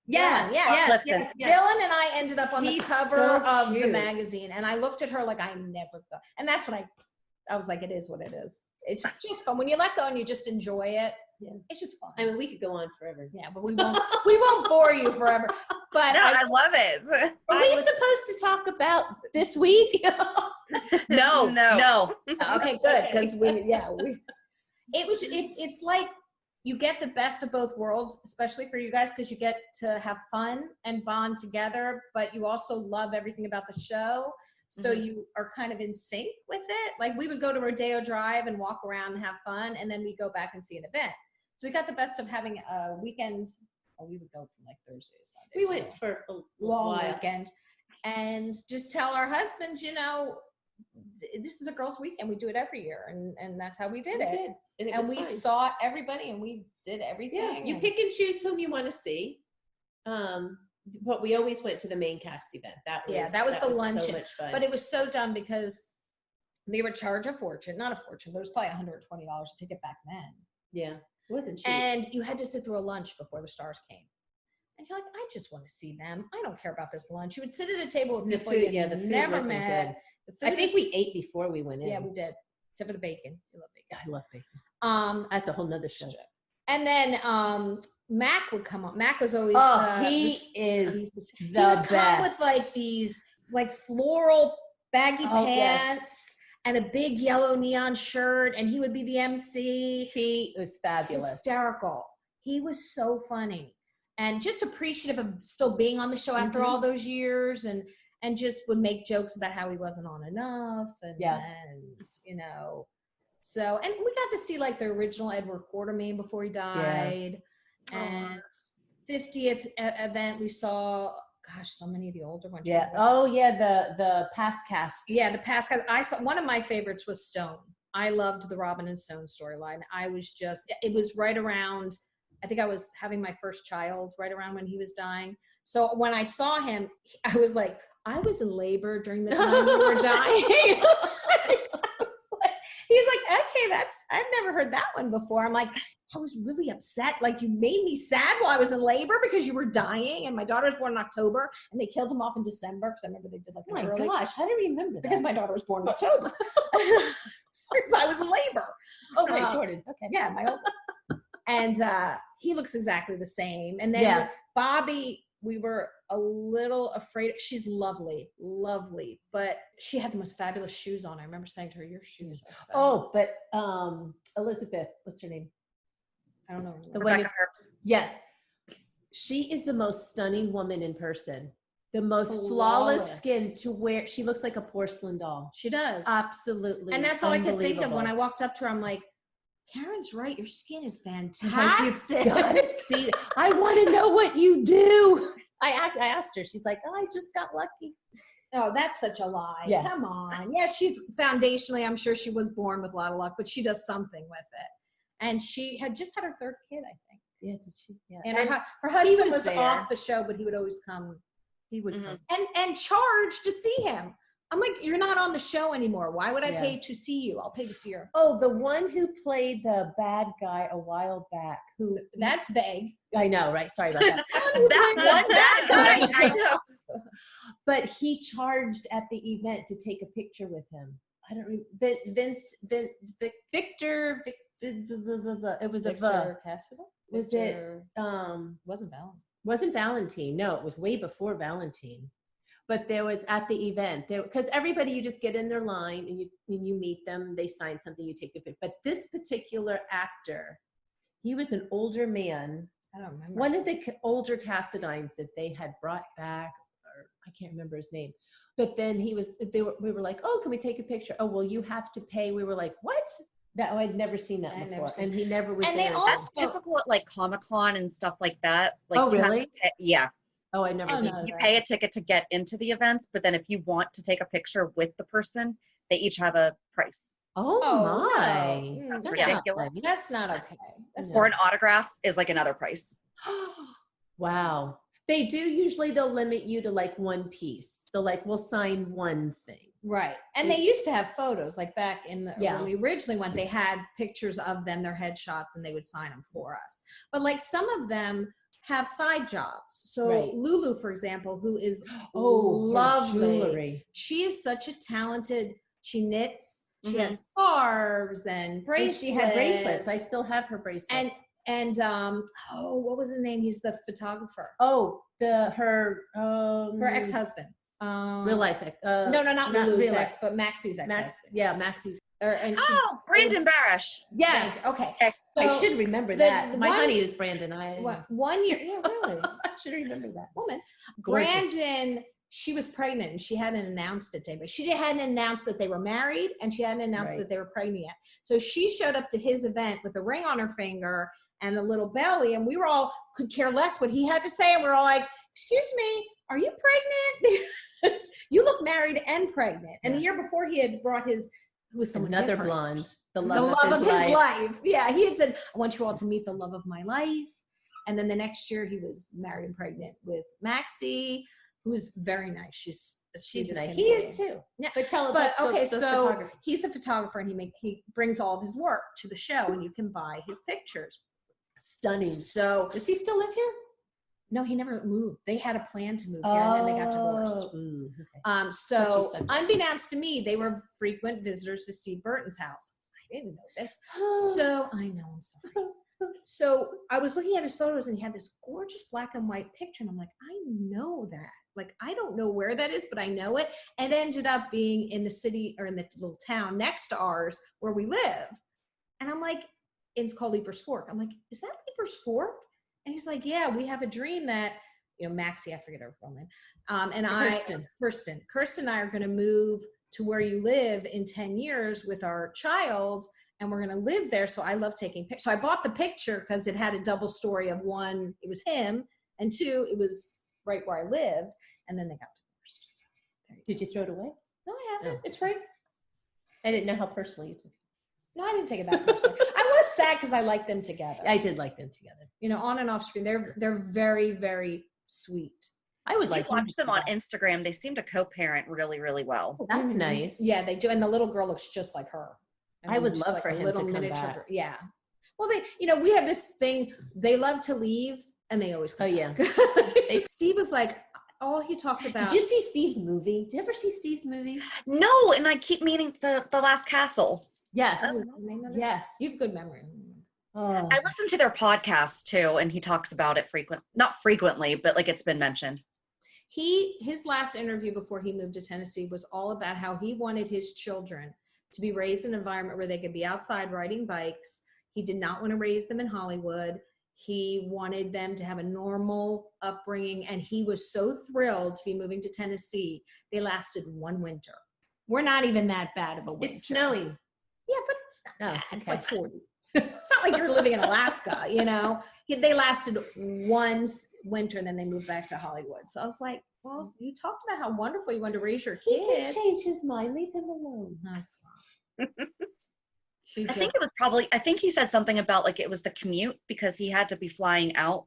Yes, yes, Clifton. Dylan and I ended up on He's the cover so of the cute. magazine, and I looked at her like I never go. And that's what I was like, it is what it is. It's just fun when you let go and you just enjoy it. Yeah. It's just fun. I mean, we could go on forever. Yeah, but we won't bore you forever. But No, I love it. Are we supposed to talk about this week? No. okay, good, because it's like you get the best of both worlds, especially for you guys, because you get to have fun and bond together, but you also love everything about the show. So you are kind of in sync with it. Like we would go to Rodeo Drive and walk around and have fun, and then we go back and see an event. So we got the best of having a weekend. Oh, we would go from like Thursday to Sunday. We went for a long while. weekend, and just tell our husbands, this is a girls' weekend. We do it every year, and that's how we did We it. did. And, it And was we fun. saw everybody, and we did everything. Yeah, you and- pick and choose whom you want to see. But we always went to the main cast event. That was the so luncheon. much fun. But it was so dumb because they would charge a fortune, not a fortune, but it was probably $120 a ticket back then. yeah, it wasn't cheap. And you had to sit through a lunch before the stars came. And you're like, I just want to see them. I don't care about this lunch. You would sit at a table with the people food, you the food never wasn't met. good. The I food think is- we ate before we went in. Yeah, we did. Except for the bacon. You love bacon. I love bacon. That's a whole nother show. And then Mac would come on. Mac was always He he the would come with best. like these like floral baggy Oh, yes. pants and a big yellow neon shirt, and he would be the MC. He was fabulous. Hysterical. He was so funny and just appreciative of still being on the show after all those years, and just would make jokes about how he wasn't on enough, and so, and we got to see like the original Edward Quartermain before he died. And 50th event we saw, gosh, so many of the older ones. Yeah. Oh yeah, the past cast. Yeah, the past cast. I saw one of my favorites was Stone. I loved the Robin and Stone storyline. It was right around, I think I was having my first child right around when he was dying. So when I saw him, I was like, I was in labor during the time you were dying. He's like, okay, I've never heard that one before. I'm like, I was really upset. Like, you made me sad while I was in labor because you were dying. And my daughter was born in October, and they killed him off in December because I remember they did like Oh an my early. gosh, how do you remember that? Because my daughter was born in October. Because I was in labor. Oh, right, Jordan. Okay. Yeah, my oldest. And he looks exactly the same. And then Bobby, we were a little afraid. She's lovely, lovely, but she had the most fabulous shoes on. I remember saying to her, your shoes are fabulous. Oh, but Elizabeth, what's her name? I don't know. The Rebecca one. Herbst. Yes, she is the most stunning woman in person. The most flawless Flawless. skin to where she looks like a porcelain doll. She does. Absolutely. And that's all I could think of when I unbelievable. walked up to her. I'm like, Karen's right. Your skin is Like, fantastic. you've gotta see it. I want to know what you do. I asked her. She's like, oh, I just got lucky. Oh, that's such a lie. Yeah. Come on. Yeah, she's foundationally, I'm sure she was born with a lot of luck, but she does something with it. And she had just had her third kid, I think. Yeah, did she? Yeah. And her husband was there. off the show, but he would always come He would come. and charge to see him. I'm like, you're not on the show anymore. Why would I Yeah. pay to see you? I'll pay to see her. Oh, the one who played the bad guy a while back. Who? That's vague. I know, right? Sorry about that. That one bad guy. I know. But he charged at the event to take a picture with him. I don't remember. Victor. It was a Victor Cassidy? Was Victor, it? wasn't Valentine. Wasn't Valentine? No, it was way before Valentine. But there was at the event there because everybody, you just get in their line and you meet them, they sign something, you take the picture. But this particular actor, he was an older man. I don't remember. One of the older Cassidines that they had brought back, or I can't remember his name, but then we were like, oh, can we take a picture? Oh, well, you have to pay. We were like, what? I'd never seen that before. And he never was And there. they all- That's typical at like Comic-Con and stuff like that. Like, Oh, you have really? to pay, yeah. Oh, I never did. no. You pay a ticket to get into the events, but then if you want to take a picture with the person, they each have a price. Oh, Oh, my. no. That's Not ridiculous. nice. That's not okay. That's Or not an autograph is like another price. Wow. They do usually, they'll limit you to like one piece. So like we'll sign one thing. right. And they used to have photos, like back in the Yeah. when we originally went, they had pictures of them, their headshots, and they would sign them for us. But like some of them have side jobs. So Right. Lulu, for example, who is Oh, her lovely. jewelry. She is such a talented, she knits, she Mhm. had scarves and bracelets. And she had bracelets. I still have her bracelet. And oh, what was his name? He's the photographer. Oh, her Her ex-husband. real life. No, not Lulu's real ex, life. but Maxie's ex-husband. Maxie's. And she- Oh, Brandon Barish. Yes. Okay. I So should remember the- that. the My one- honey is Brandon. what, 1 year? Yeah, really. I should remember that. Woman. Gorgeous. Brandon, she was pregnant and she hadn't announced it to anybody. She hadn't announced that they were married and she hadn't announced Right. that they were pregnant yet. So she showed up to his event with a ring on her finger and a little belly, and we were all could care less what he had to say. And we're all like, excuse me, are you pregnant? Because you look married and pregnant. And the year before he had brought who was someone Another different. blonde. The The love, love of his life. Yeah, he had said, I want you all to meet the love of my life. And then the next year he was married and pregnant with Maxie, who's very nice. She's nice. He is too. Yeah. But tell But about okay, the so photography. he's a photographer and he brings all of his work to the show and you can buy his pictures. Stunning. So Does he still live here? no, he never moved. They had a plan to move here and then they got divorced. Ooh, okay. So Touchy subject. unbeknownst to me, they were frequent visitors to Steve Burton's house. I didn't know this. So I know, I'm sorry. So I was looking at his photos and he had this gorgeous black and white picture. And I'm like, I know that. Like, I don't know where that is, but I know it. And it ended up being in the city or in the little town next to ours where we live. And I'm like, it's called Leaper's Fork. I'm like, is that Leaper's Fork? And he's like, yeah, we have a dream that, Maxie, I forget her real name. And Kirsten and I are going to move to where you live in 10 years with our child. And we're going to live there. So I love taking pictures. So I bought the picture because it had a double story of one, it was him, and two, it was right where I lived. And then they got divorced. So Did you throw it away? no, I haven't. Oh. It's right. I didn't know how personal you took it. No, I didn't take it that personally. I was sad because I liked them together. I did like them together. On and off screen. They're very, very sweet. I would You like watch them on Instagram. They seem to co-parent really, really well. That's Mhm. nice. Yeah, they do. And the little girl looks just like her. I would just love like for a him little to come miniature back. ver- Yeah. Well, we have this thing. They love to leave, and they always come Oh, yeah. back. Steve was like, all he talked about. Did you see Steve's movie? Did you ever see Steve's movie? No, and I keep meaning the Last Castle. Yes. What was the name of it? Yes. You have good memory. Oh. I listen to their podcast too, and he talks about it not frequently, but like it's been mentioned. His last interview before he moved to Tennessee was all about how he wanted his children to be raised in an environment where they could be outside riding bikes. He did not want to raise them in Hollywood. He wanted them to have a normal upbringing, and he was so thrilled to be moving to Tennessee. They lasted one winter. We're not even that bad of a winter. It's snowing. Yeah, but it's not Oh, bad. It's okay. like 40. It's not like you're living in Alaska, They lasted one winter and then they moved back to Hollywood. So I was like, well, you talked about how wonderful you wanted to raise your He kids. can change his mind. Leave him alone. Nice. I think he said something about like it was the commute because he had to be flying out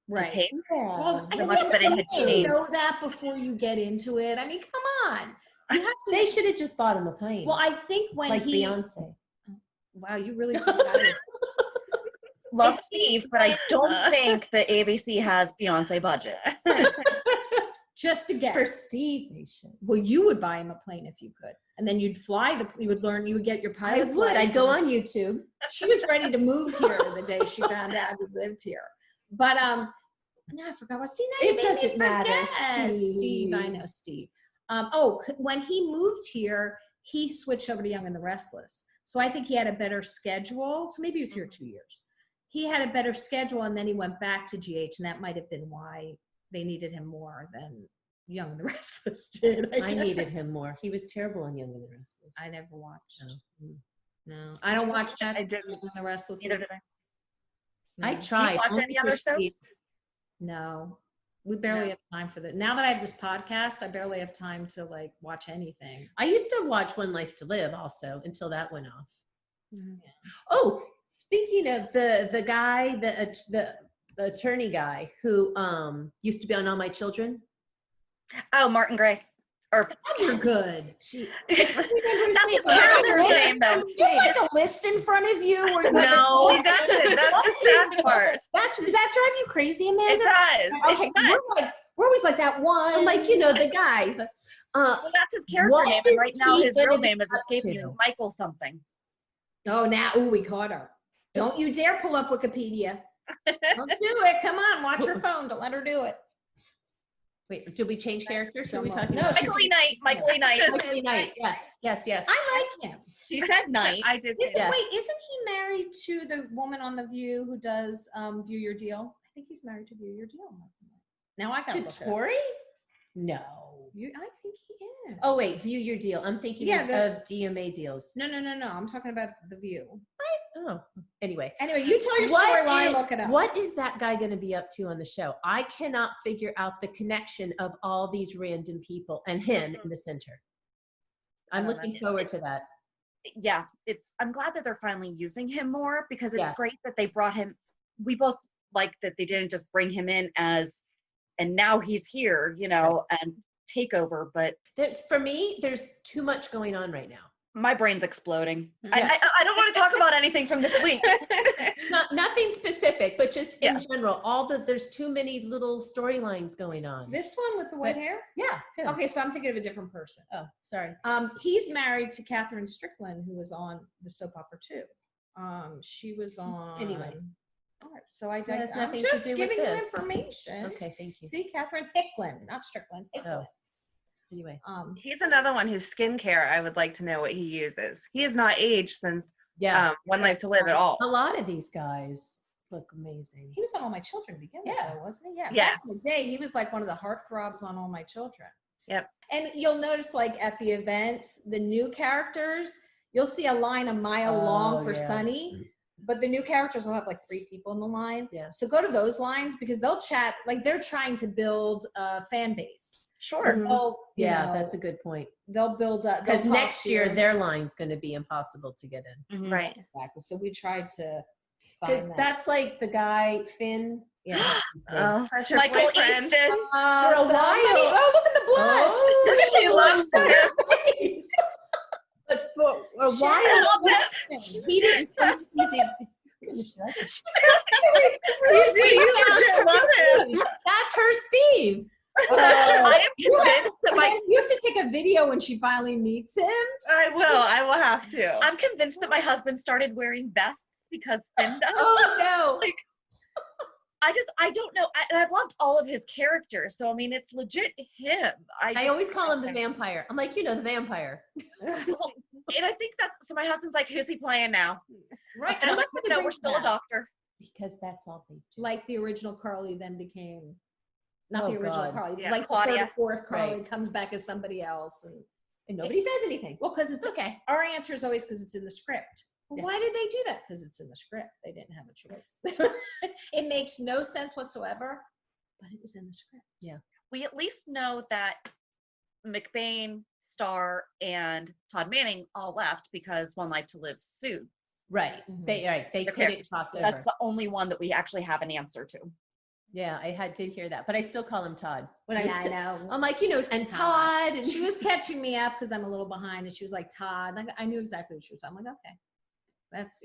right. to take. Well, So much of it had you changed. know that before you get into it. I mean, come on. You have to. They should have just bought him a plane. Well, I think when like he. Beyonce. Wow, you really think that is. Love Steve, but I don't think that ABC has Beyonce budget. Just to get For Steve, they should. Well, you would buy him a plane if you could, and then you'd fly you would get your I pilot's would. I'd go on license. YouTube. She was ready to move here the day she found out we lived here. But no, I forgot what. See, now you It made me doesn't matter, forget. Steve, I know Steve. When he moved here, he switched over to Young and the Restless. So I think he had a better schedule. So maybe he was here 2 years. he had a better schedule, and then he went back to GH, and that might have been why they needed him more than Young and the Restless did. I needed him more. He was terrible on Young and the Restless. I never watched. No. No, I don't watch that. I didn't. Young and the Restless. Neither did I. I No. tried. Do you watch only any for other Steve. soaps? No, we barely No. have time for that. Now that I have this podcast, I barely have time to like watch anything. I used to watch One Life to Live also until that went off. Mm-hmm. Oh, speaking of the guy, the attorney guy who used to be on All My Children. Oh, Martin Gray. Or You're good. that's his character's name, though. You have like a list in front of you. Where you No, he doesn't. That's the sad part. Does that drive you crazy, Amanda? It does. Okay, It does. we're always like that one. I'm like, the guy. Well, that's his character What name, and is right now he his gonna real be name is up escaping to? me. Michael something. Oh, now, we caught her. Don't you dare pull up Wikipedia. Don't do it. Come on, watch your phone. Don't let her do it. Wait, did we change characters? Who are we No, talking no, about? she's- Michael E. Knight. Michael E. Knight. Michael E. Knight. Yes. I like him. She said Knight. I did. Isn't, Yes. Wait, isn't he married to the woman on The View who does View Your Deal? I think he's married to View Your Deal. Now I got To to look it up. Tori? No. I think he is. Oh wait, View Your Deal. I'm thinking Yeah, of DMA deals. No. I'm talking about The View. Oh, anyway. Anyway, you tell your story while I look it up. What is that guy going to be up to on the show? I cannot figure out the connection of all these random people and him in the center. I'm don't looking know. forward to that. Yeah, I'm glad that they're finally using him more, because it's Yes. great that they brought him. We both like that they didn't just bring him in and now he's here, and take over. But For me, there's too much going on right now. my brain's exploding. Yeah. I don't want to talk about anything from this week. Nothing specific, but just in Yeah. general. There's too many little storylines going on. This one with the white hair? Yeah. him. Okay, so I'm thinking of a different person. Oh, sorry. He's married to Catherine Strickland, who was on the soap opera too. She was on. Anyway. All right, so I That has I'm nothing to just do with giving you this. information. Okay, thank you. See, Catherine Hickland, not Strickland. Hickland. Anyway. He's another one whose skincare I would like to know what he uses. He has not aged since Yeah. One Life to Live at all. A lot of these guys look amazing. He was on All My Children to begin with, Yeah. though, wasn't he? Yeah. Yeah. Back in the day, he was like one of the heartthrobs on All My Children. Yep. And you'll notice, like at the events, the new characters, you'll see a line a mile long for yeah. Sunny, but the new characters will have like 3 people in the line. Yeah. So go to those lines because they'll chat, like they're trying to build a fan base. Sure. So they'll, you Yeah, know, that's a good point. they'll build up. they'll Because talk next to year you. their line's going to be impossible to get in. Mhm. Right. Exactly. So we tried to Because find that. that's like the guy Finn. Yeah. Oh, that's your Michael boyfriend. Easton. For a while. Oh, look at the blush. Oh, She loves him. But for a Shut while, I love that. he didn't come to easy. You do. You legit love him. That's her Steve. I am convinced that You have to take a video when she finally meets him. I will. I will have to. I'm convinced that my husband started wearing vests because Finn does. Oh no. I don't know. And I've loved all of his characters. So, I mean, it's legit him. I always call him the vampire. I'm like, the vampire. And I think so my husband's like, who's he playing now? Right. And I'm like, no, we're still a doctor. Because that's all they do. Like the original Carly then became, not Oh, the original God. Carly, Yeah, like Claudia. the third or fourth Carly Right. comes back as somebody else. And nobody says anything. Well, because it's Okay. our answer is always because it's in the script. Well, Yeah. why did they do that? Because it's in the script. They didn't have a choice. It makes no sense whatsoever, but it was in the script. We at least know that McBain, Starr, and Todd Manning all left because One Life to Live sued. Right. Mhm. They Their couldn't characters. cross So over. that's the only one that we actually have an answer to. Yeah, did hear that, but I still call him Todd. When I Yeah, was, I know. I'm like, and Todd. Todd, and She was catching me up because I'm a little behind, and she was like, Todd. Like, I knew exactly what she was talking. I'm like, okay. That's,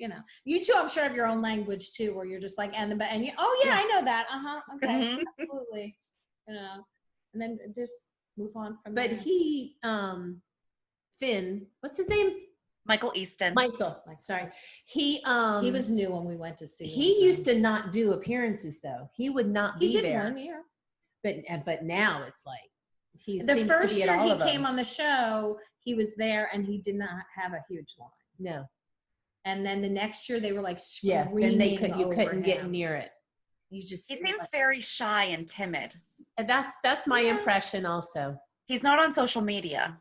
you two, I'm sure, have your own language too, where you're just like, and you, oh yeah, I know that. Okay, Mhm. absolutely. And then just move on from But there. he, Finn, what's his name? Michael Easton. Michael. Sorry, he He was new when we went to see. He used to not do appearances though. He would not He be did there. 1 year. But now it's like he The seems first to be at year all he of them. came on the show, he was there, and he did not have a huge line. No. And then the next year they were like Yeah, screaming then you over couldn't get him. near it. He seems very shy and timid. And that's my impression also. He's not on social media.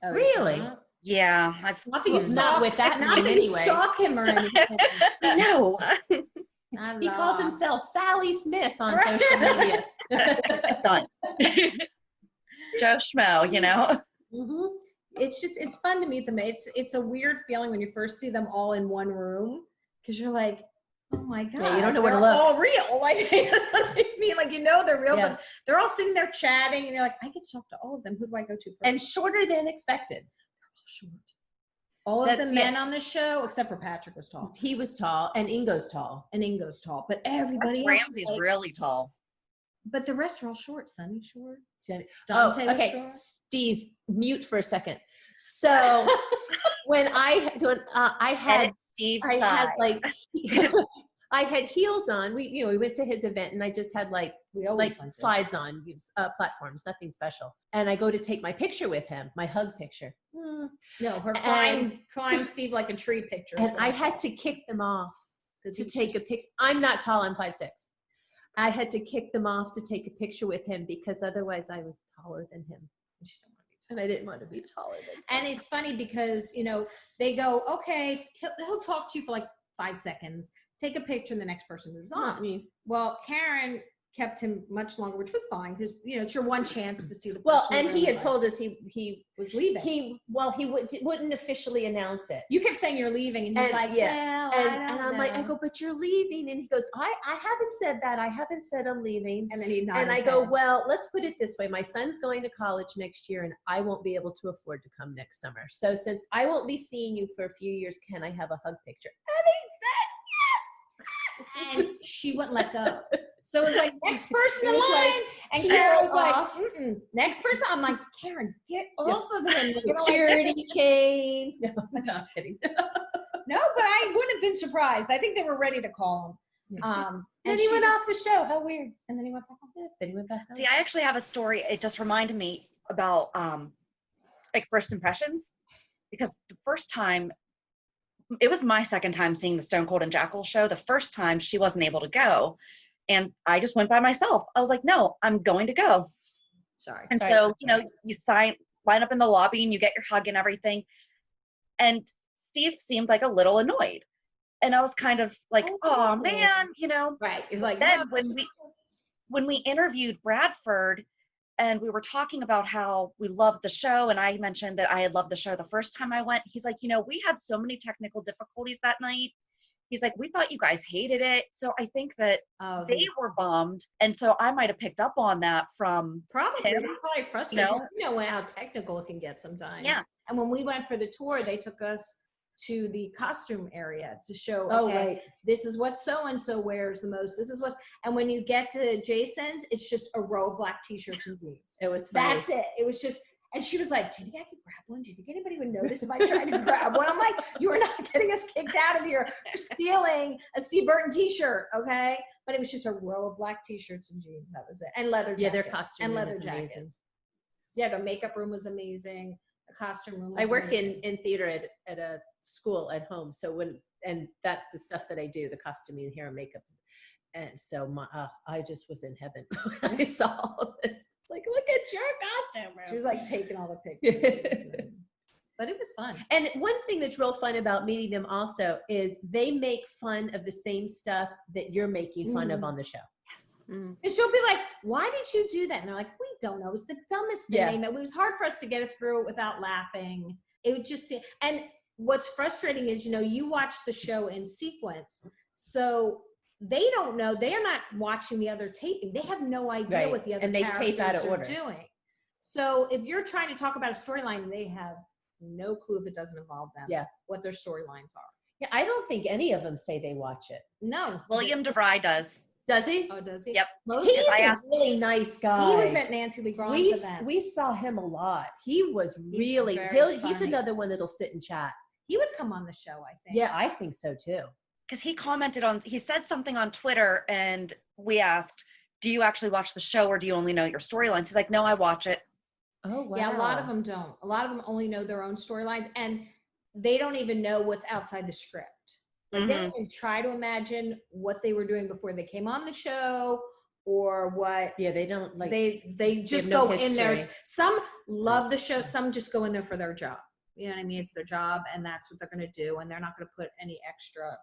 Oh, Really? Yeah, Not that you stalk, not with that not name that you anyway. stalk him or anything. No. Not He at calls all. himself Sally Smith on Right. social media. Done. Joe Schmo, you know? Mm-hmm. It's fun to meet them. It's a weird feeling when you first see them all in one room, because you're like, oh my God, Yeah, you don't know where to they're look. all real. Like, you know what I mean? Like, they're real, Yeah. but they're all sitting there chatting, and you're like, I get to talk to all of them. Who do I go to first? And shorter than expected. Short. All of the That's men on the show, except for Patrick, was tall, He was tall, and Ingo's tall. and Ingo's tall, but everybody else, Ramsey's like, really tall. but the rest are all short. Sunny short. Oh, Dante was okay. short. Steve, mute for a second. So when I had Edit Steve's I had side. like I had heels on. We went to his event, and I just had like We always went there. slides on, platforms, nothing special. And I go to take my picture with him, my hug picture. No, her And- climb Steve like a tree picture. is And what I call had to kick them off it. to take a picture. I'm not tall, I'm 5'6". I had to kick them off to take a picture with him because otherwise I was taller than him. And I didn't want to be taller than him. And it's funny because, they go, okay, he'll talk to you for like 5 seconds, take a picture, and the next person moves on. Not me. Well, Karen kept him much longer, which was fine because, it's your one chance to see the person. Well, you and really he had like. told us he was leaving. he wouldn't officially announce it. You kept saying you're leaving, and he's And, like, yeah. well, And I'm like, I go, but you're leaving. And he goes, I haven't said that. I haven't said I'm leaving. and then he nodded And I his go, head. well, let's put it this way. My son's going to college next year, and I won't be able to afford to come next summer. So since I won't be seeing you for a few years, can I have a hug picture? And he said yes. And she wouldn't let go. So it was like, next person in It was line. like, And peel Karen was like, off. next person. I'm like, Karen, get off of him. Security came. No, I'm not kidding. No, but I wouldn't have been surprised. I think they were ready to call him. And And he she went just- off the show. How weird. And then he went back on. Then he went back. See, I actually have a story. It just reminded me about like first impressions, because the first time, it was my second time seeing the Stone Cold and Jackal show. The first time she wasn't able to go, and I just went by myself. I was like, no, I'm going to go. Sorry. And Sorry. so, you line up in the lobby and you get your hug and everything. And Steve seemed like a little annoyed. And I was kind of like, oh man, Right. It's like, then no, when we interviewed Bradford and we were talking about how we loved the show, and I mentioned that I had loved the show the first time I went, he's like, we had so many technical difficulties that night. He's like, we thought you guys hated it. So I think that they were bummed. And so I might have picked up on that from Probably. him. They're probably frustrated. You know how technical it can get sometimes. Yeah. And when we went for the tour, they took us to the costume area to show, Oh, okay, right. this is what so-and-so wears the most. This is what, and when you get to Jason's, it's just a row of black t-shirts and jeans. It was funny. That's it. It was just, and she was like, do you think I could grab one? Do you think anybody would notice if I tried to grab one? I'm like, you are not getting us kicked out of here. You're stealing a Steve Burton t-shirt, okay? But it was just a row of black t-shirts and jeans. That was it. And leather jackets. Yeah, their costume and room leather is jackets. amazing. Yeah, the makeup room was amazing. The costume room was I work amazing. in theater at a school at home. So and that's the stuff that I do, the costuming, hair and makeup. And so I just was in heaven when I saw all this. It's like, look at your costume room. She was like taking all the pictures. But it was fun. And one thing that's real fun about meeting them also is they make fun of the same stuff that you're making fun of on the show. And she'll be like, why did you do that? And they're like, we don't know. It was the dumbest thing they made. It was hard for us to get it through it without laughing. It would just seem, and what's frustrating is, you watch the show in sequence. So they don't know, they are not watching the other taping. They have no idea what the other and they tape out of order. are doing. So if you're trying to talk about a storyline, they have no clue if it doesn't involve them, what their storylines are. Yeah, I don't think any of them say they watch it. No. William DeVry does. Does he? Oh, does he? Yep. He's a really nice guy. He was at Nancy Lee Grant's event. We saw him a lot. He was really, he's funny. another one that'll sit and chat. He would come on the show, I think. Yeah, I think so too. Because he said something on Twitter, and we asked, do you actually watch the show or do you only know your storylines? He's like, no, I watch it. Oh, wow. Yeah, a lot of them don't. A lot of them only know their own storylines. And they don't even know what's outside the script. Like they Mhm. don't even try to imagine what they were doing before they came on the show or what Yeah, they don't like. they just no go in there. history. Some love the show, some just go in there for their job. You know what I mean? It's their job and that's what they're going to do. And they're not going to put any extra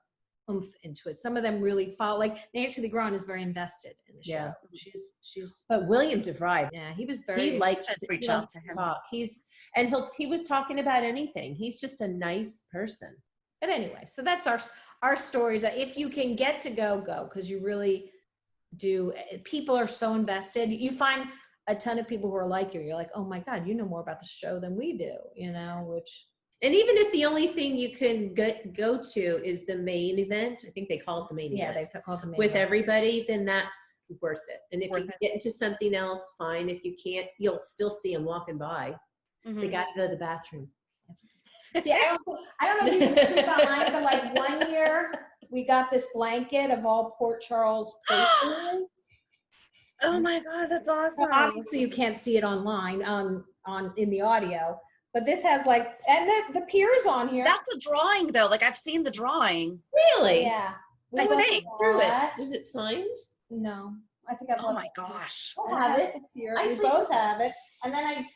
oomph into it. Some of them really follow, like Nancy Legrand is very invested in the show. Yeah. She's But William DeVry, yeah, he was very, he likes Let's to reach he out likes to to him. talk. He was talking about anything. He's just a nice person. but anyway, so that's our stories. If you can get to go, because you really do. People are so invested. You find a ton of people who are like you. You're like, oh my God, you know more about the show than we do, you know, which. And even if the only thing you can go to is the main event, I think they call it the main Yeah, event. they call it the main with event. everybody, then that's worth it. And if Worth you it. get into something else, fine. If you can't, you'll still see them walking by. Mhm. They got to go to the bathroom. See, I don't know if you can see behind, but like one year we got this blanket of all Port Charles places. Oh my God, that's awesome. Well, obviously you can't see it online on in the audio, but this has like, and the piers on here. That's a drawing though. Like I've seen the drawing. Really? Yeah. We I went think Through it. that. Is it signed? No, I think I Oh bought my it. gosh. I have it here. I We see. both have it, and then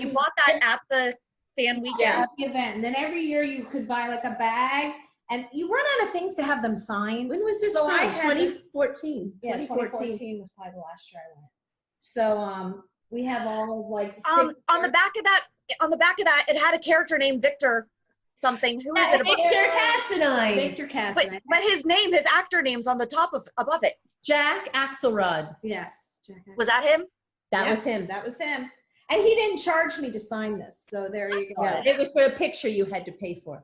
You bought that at the fan weekend? yeah, at the event. And then every year you could buy like a bag, and you run out of things to have them signed. When was this So from? I had this- 2014. Yeah, 2014 was probably the last year I went. So we have all of like On the back of that, it had a character named Victor something. Who is it? Victor Cassadine. Victor Cassadine. But his actor name's on the top above it. Jack Axelrod. Yes. Was that him? That Yep, was him. That was him. And he didn't charge me to sign this. So there you go. Yeah, it was for a picture you had to pay for.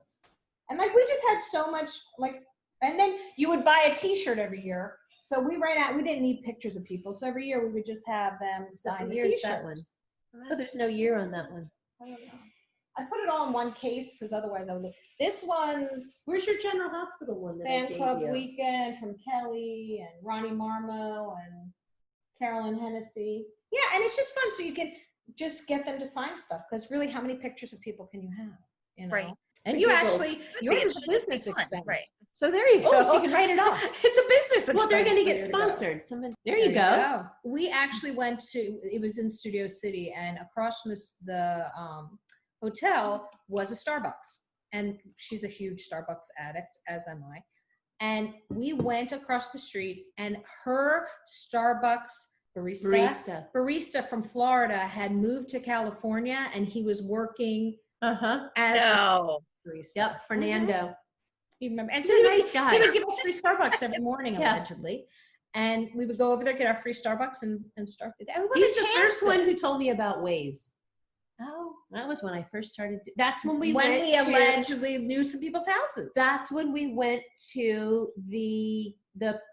And like we just had so much and then you would buy a t-shirt every year. So we didn't need pictures of people. So every year we would just have them sign the year is that t-shirts. Oh, there's no year on that one. I don't know. I put it all in one case because otherwise I would look. This one's Where's your General Hospital one? That I Fan gave Club you? Weekend from Kelly and Ronnie Marmo and Carolyn Hennessy. Yeah, and it's just fun. So you can just get them to sign stuff because really how many pictures of people can you have? You know? Right. And The you Googles. actually, yours is a business fun, expense. right. So there you go. Oh, so you can write it off. It's a business expense. Well, they're going to for get you sponsored. There go. you go. We actually went to, it was in Studio City, and across from the hotel was a Starbucks. And she's a huge Starbucks addict, as am I. And we went across the street, and her Starbucks barista from Florida had moved to California, and he was working Uh-huh. as No. the barista. Yep, Fernando. You remember? And He's so a he nice guy. He would give us free Starbucks every morning, Yeah. allegedly. And we would go over there, get our free Starbucks, and start the day. He's the first one who told me about Waze. Oh, That was when I first started. That's when we allegedly knew some people's houses. That's when we went to the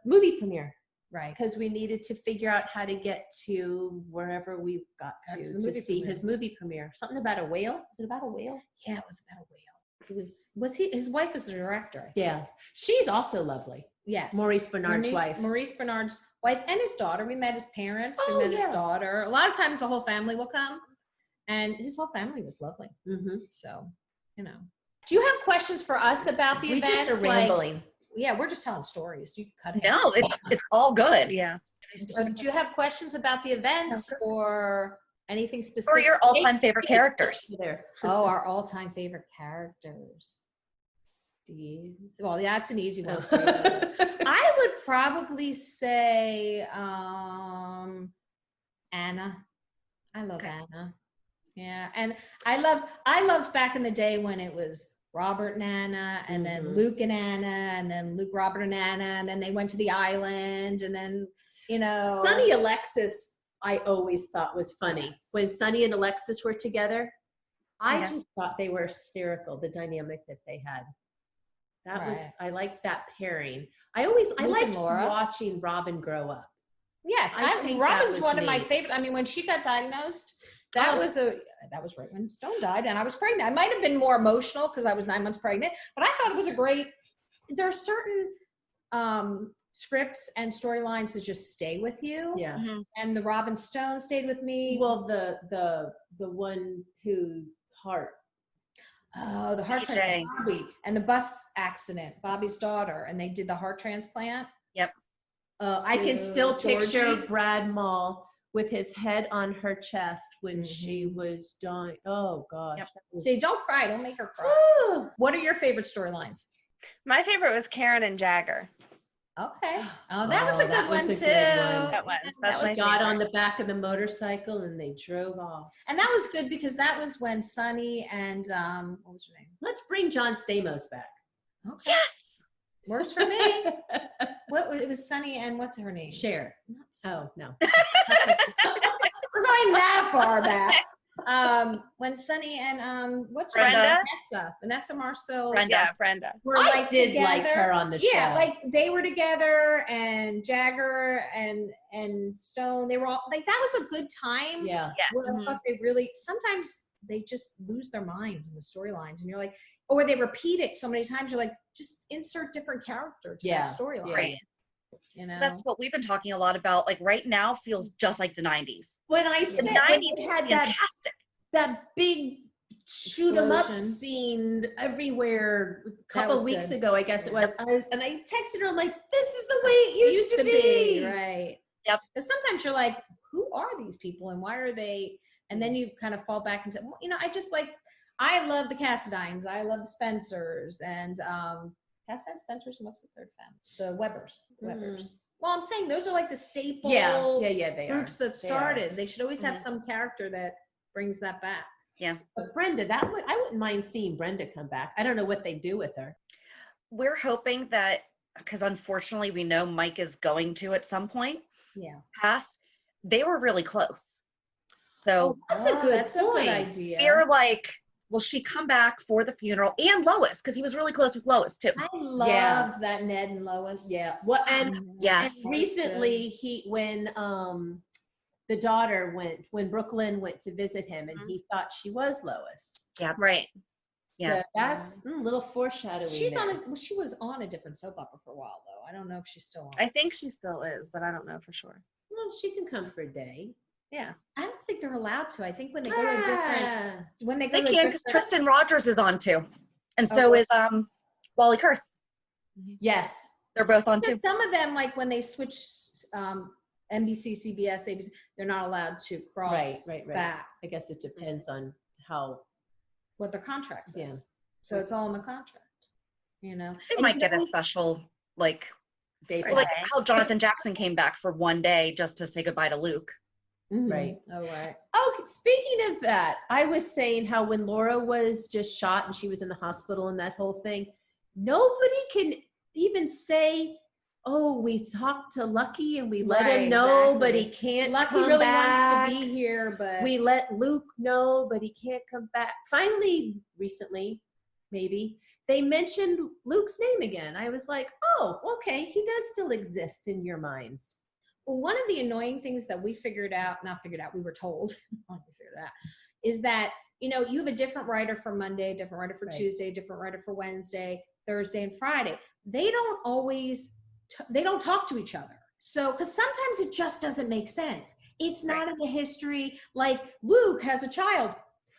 movie premiere right. because we needed to figure out how to get to wherever we got Got to the to movie see premiere. his movie premiere. Something about a whale. Is it about a whale? Yeah, it was about a whale. Was he? His wife was the director. I think. Yeah, she's also lovely. Yes. Maurice Bernard's wife. Maurice Bernard's wife and his daughter. We met his parents. Oh, we met yeah. his daughter. A lot of times the whole family will come, and his whole family was lovely. Mm-hmm. So, you know. Do you have questions for us about the We events? just are rambling. Yeah, we're just telling stories. You can cut it. No, it's all good. Yeah. Do you have questions about the events or anything specific? Or your all-time favorite characters. There. Oh, our all-time favorite characters. Steve. Well, yeah, that's an easy one. Oh. For you. I would probably say Anna. I love Anna. Yeah, and I loved back in the day when it was Robert and Anna, and then Mhm. Luke and Anna, and then Luke, Robert, and Anna, and then they went to the island, and then Sonny Alexis, I always thought was funny. When Sonny and Alexis were together, I just thought they were hysterical, the dynamic that they had. I liked that pairing. I Luke and liked Laura. watching Robin grow up. Yes, I think Robin's that was one of my neat. favorite. I mean, when she got diagnosed, that was right when Stone died, and I was pregnant. I might have been more emotional because I was 9 months pregnant, but I thought it was a great. There are certain scripts and storylines that just stay with you. Yeah. Mhm. And the Robin Stone stayed with me. Well, the one who Hart. Oh, the heart BJ. transplant. Bobby and the bus accident. Bobby's daughter, and they did the heart transplant. Yep. I can still picture Georgie. Brad Mall with his head on her chest when she was dying. Oh gosh. Yep. See, don't cry. Don't make her cry. What are your favorite storylines? My favorite was Karen and Jagger. Okay. Oh, that was a good one too. That was. That's my got favorite. on the back of the motorcycle and they drove off. And that was good because that was when Sunny and what was her name? Let's bring John Stamos back. Okay. Yes. Works for me. It was Sunny and what's her name? Cher. Not Sunny. Oh no. We're going that far back. When Sunny and what's her Brenda? name? Vanessa Marcel. Brenda. Yeah, Brenda. Were I like did together. like her on the show. Yeah, like they were together, and Jagger and Stone. They were all like that was a good time. Yeah. Yeah. Where I thought they really sometimes they just lose their minds in the storylines, and you're like, or they repeat it so many times. You're like, just insert different character to that storyline. Right. You know, That's what we've been talking a lot about. Like right now feels just like the 90s. When I The said 90s they were had that fantastic. that big shoot 'em up Explosion. scene everywhere a couple was weeks good. ago, I guess it was. I texted her, I'm like, this is the way it used to be. right? Yep. Because sometimes you're like, who are these people and why are they? And then you kind of fall back into, well, I love the Cassadines, I love the Spencers, and Cassadine, Spencers, and what's the third family? The Webbers. Well, I'm saying those are like the staple Yeah, they groups are. that started. They should always have Mhm. some character that brings that back. But Brenda, I wouldn't mind seeing Brenda come back. I don't know what they do with her. We're hoping that, because unfortunately we know Mike is going to at some point Yeah. pass. They were really close. So That's a good That's a good point. idea. we're like, will she come back for the funeral? And Lois, because he was really close with Lois too. I loved that Ned and Lois. Yeah. Well, and Yes. recently when the daughter when Brooklyn went to visit him and he thought she was Lois. Right. Yeah. So that's a little foreshadowing. She there. was on a different soap opera for a while though. I don't know if she's still on. I think she still is, but I don't know for sure. Well, she can come for a day. Yeah. I don't think they're allowed to. I think when they go to a different when they go They to a can, because different- Tristan Rogers is on too. And so Okay. is Wally Kurth. Yes. They're both on too. Some of them, like when they switch NBC, CBS, ABC, they're not allowed to cross Right. back I guess it depends on how. what their contract says. Yeah. So it's all in the contract, you know. They And might you get a know, special, like They Right. like how Jonathan Jackson came back for one day just to say goodbye to Luke. Right. Oh, right. Oh, speaking of that, I was saying how when Laura was just shot and she was in the hospital and that whole thing, nobody can even say, "Oh, we talked to Lucky and we let Right, him know, exactly. but he can't Lucky come really back. wants to be here, but We let Luke know, but he can't come back." Finally, recently, maybe, they mentioned Luke's name again. I was like, oh, okay, he does still exist in your minds. well, one of the annoying things that we we were told, we figured it out, is that, you have a different writer for Monday, different writer for Right. Tuesday, different writer for Wednesday, Thursday, and Friday. They don't always, they don't talk to each other. So, because sometimes it just doesn't make sense. It's not in the history. Like Luke has a child.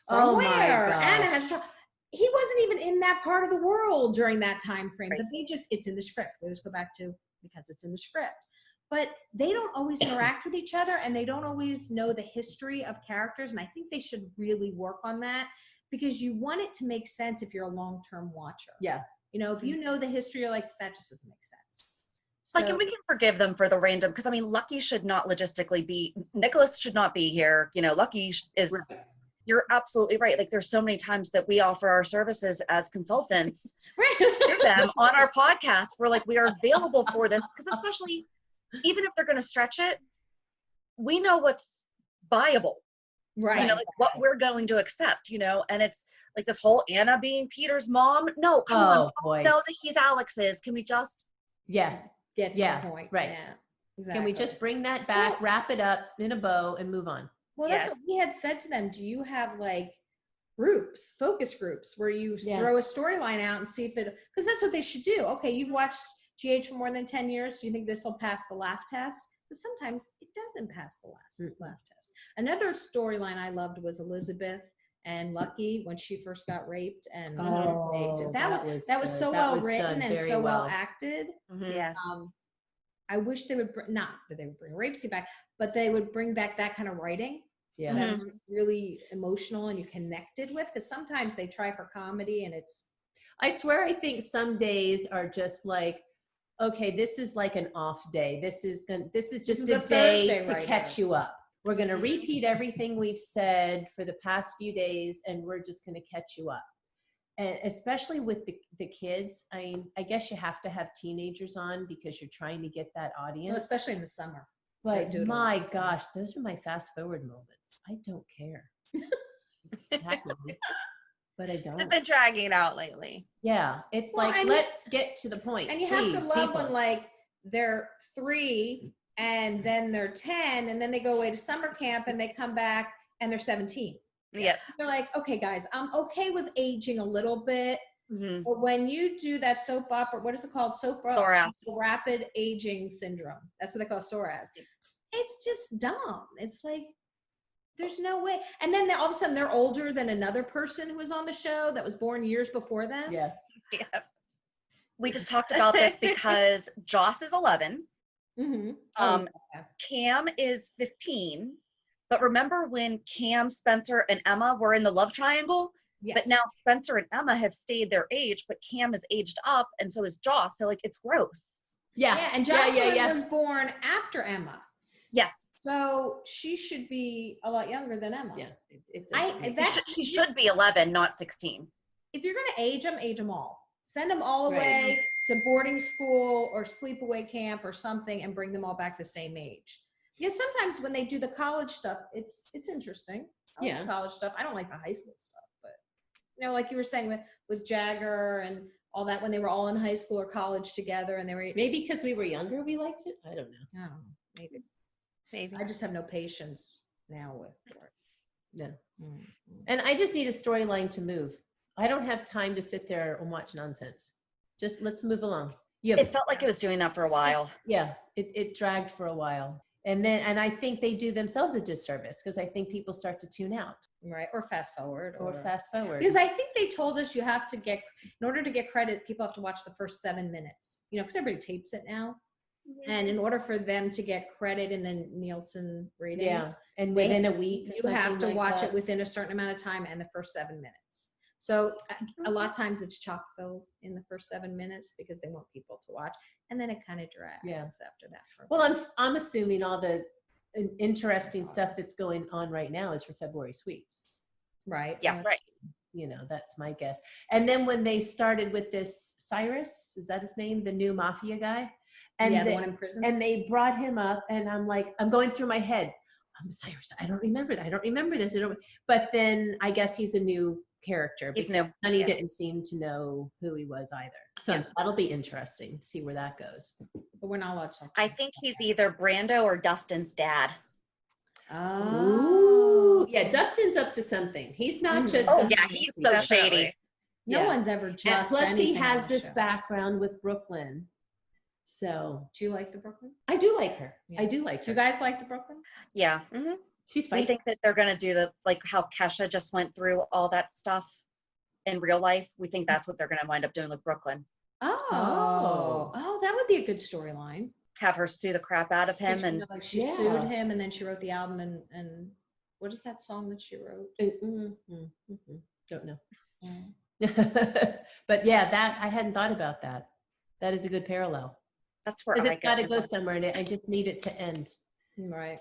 From Oh my where? gosh. Anna has a child. He wasn't even in that part of the world during that time frame. Right. But it's in the script. We always go back to because it's in the script. But they don't always interact with each other, and they don't always know the history of characters. And I think they should really work on that, because you want it to make sense if you're a long-term watcher. Yeah. If you know the history, you're like, that just doesn't make sense. Like, and we can forgive them for the random, because I mean, Lucky should not logistically be, Nicholas should not be here. Lucky is, you're absolutely right. Like, there's so many times that we offer our services as consultants to them on our podcast. We're like, we are available for this, because especially, even if they're going to stretch it, we know what's viable. Right. Like what we're going to accept, and it's like this whole Anna being Peter's mom. No, come on. Boy. Know that he's Alex's. Can we just? Yeah. Get to Yeah, the point. right. Yeah. Exactly. Can we just bring that back, wrap it up in a bow, and move on? Well, that's what we had said to them. Do you have like groups, focus groups, where you throw a storyline out and see if it, because that's what they should do. Okay, you've watched GH for more than 10 years. Do you think this will pass the laugh test? But sometimes it doesn't pass the laugh test. Another storyline I loved was Elizabeth and Lucky when she first got raped, and Oh, that was so good. That well was written done and very so well well. acted. Yes. I wish they would not that they would bring rape scene back, but they would bring back that kind of writing Yeah. that was really emotional and you connected with. Because sometimes they try for comedy and it's. I swear, I think some days are just like, okay, this is like an off day. This is just a day to catch you up. We're going to repeat everything we've said for the past few days, and we're just going to catch you up. And especially with the kids, I guess you have to have teenagers on because you're trying to get that audience. Well, especially in the summer. But my gosh, those are my fast forward moments. I don't care. Exactly. But I don't. I've been dragging it out lately. Yeah, it's like, let's get to the point. And you have to love when like they're 3 and then they're 10 and then they go away to summer camp and they come back and they're 17. Yeah. You're like, okay, guys, I'm okay with aging a little bit. But when you do that soap opera, what is it called? Rapid aging syndrome. That's what they call SORAS. It's just dumb. It's like, there's no way. And then all of a sudden they're older than another person who was on the show that was born years before them. Yeah. We just talked about this because Joss is 11. Cam is 15. But remember when Cam, Spencer, and Emma were in the love triangle? Yes. But now Spencer and Emma have stayed their age, but Cam is aged up, and so is Joss. So, like, it's gross. Yeah. And Jocelyn was born after Emma. Yes. So she should be a lot younger than Emma. Yeah. She should be 11, not 16. If you're going to age them all. Send them all away to boarding school or sleepaway camp or something and bring them all back the same age. Because sometimes when they do the college stuff, it's interesting. I like the college stuff. I don't like the high school stuff, but you know, like you were saying with Jagger and all that, when they were all in high school or college together and they were maybe because we were younger, we liked it. I don't know. Maybe. I just have no patience now with it. No. And I just need a storyline to move. I don't have time to sit there and watch nonsense. Just let's move along. It felt like it was doing that for a while. Yeah, it dragged for a while. And I think they do themselves a disservice because I think people start to tune out. Right. Or fast forward. Because I think they told us you have to in order to get credit, people have to watch the first 7 minutes. You know, because everybody tapes it now. And in order for them to get credit in the Nielsen ratings, and within a week, you have to watch it within a certain amount of time and the first 7 minutes. So a lot of times it's chock filled in the first 7 minutes because they want people to watch, and then it kind of drags after that. Well, I'm assuming all the interesting stuff that's going on right now is for February sweeps. Right. Yeah. Right. You know, that's my guess. And then when they started with this Cyrus, is that his name? The new mafia guy? And the one in prison. And they brought him up, and I'm like, I'm going through my head. I'm Cyrus. I don't remember that. I don't remember this. But then I guess he's a new character because Sunny didn't seem to know who he was either. So that'll be interesting to see where that goes. But we're not allowed to talk. I think he's either Brando or Dustin's dad. Oh. Yeah, Dustin's up to something. He's not just. Oh, yeah, he's so shady. No one's ever just. And plus, he has this background with Brooklyn. So, do you like the Brooklyn? I do like her. I do like her. Do you guys like the Brooklyn? Yeah. She's feisty. We think that they're going to do how Kesha just went through all that stuff in real life. We think that's what they're going to wind up doing with Brooklyn. Oh, that would be a good storyline. Have her sue the crap out of him. And like she sued him and then she wrote the album and what is that song that she wrote? Don't know. But that I hadn't thought about that. That is a good parallel. That's where it's got to go somewhere, and I just need it to end. Right.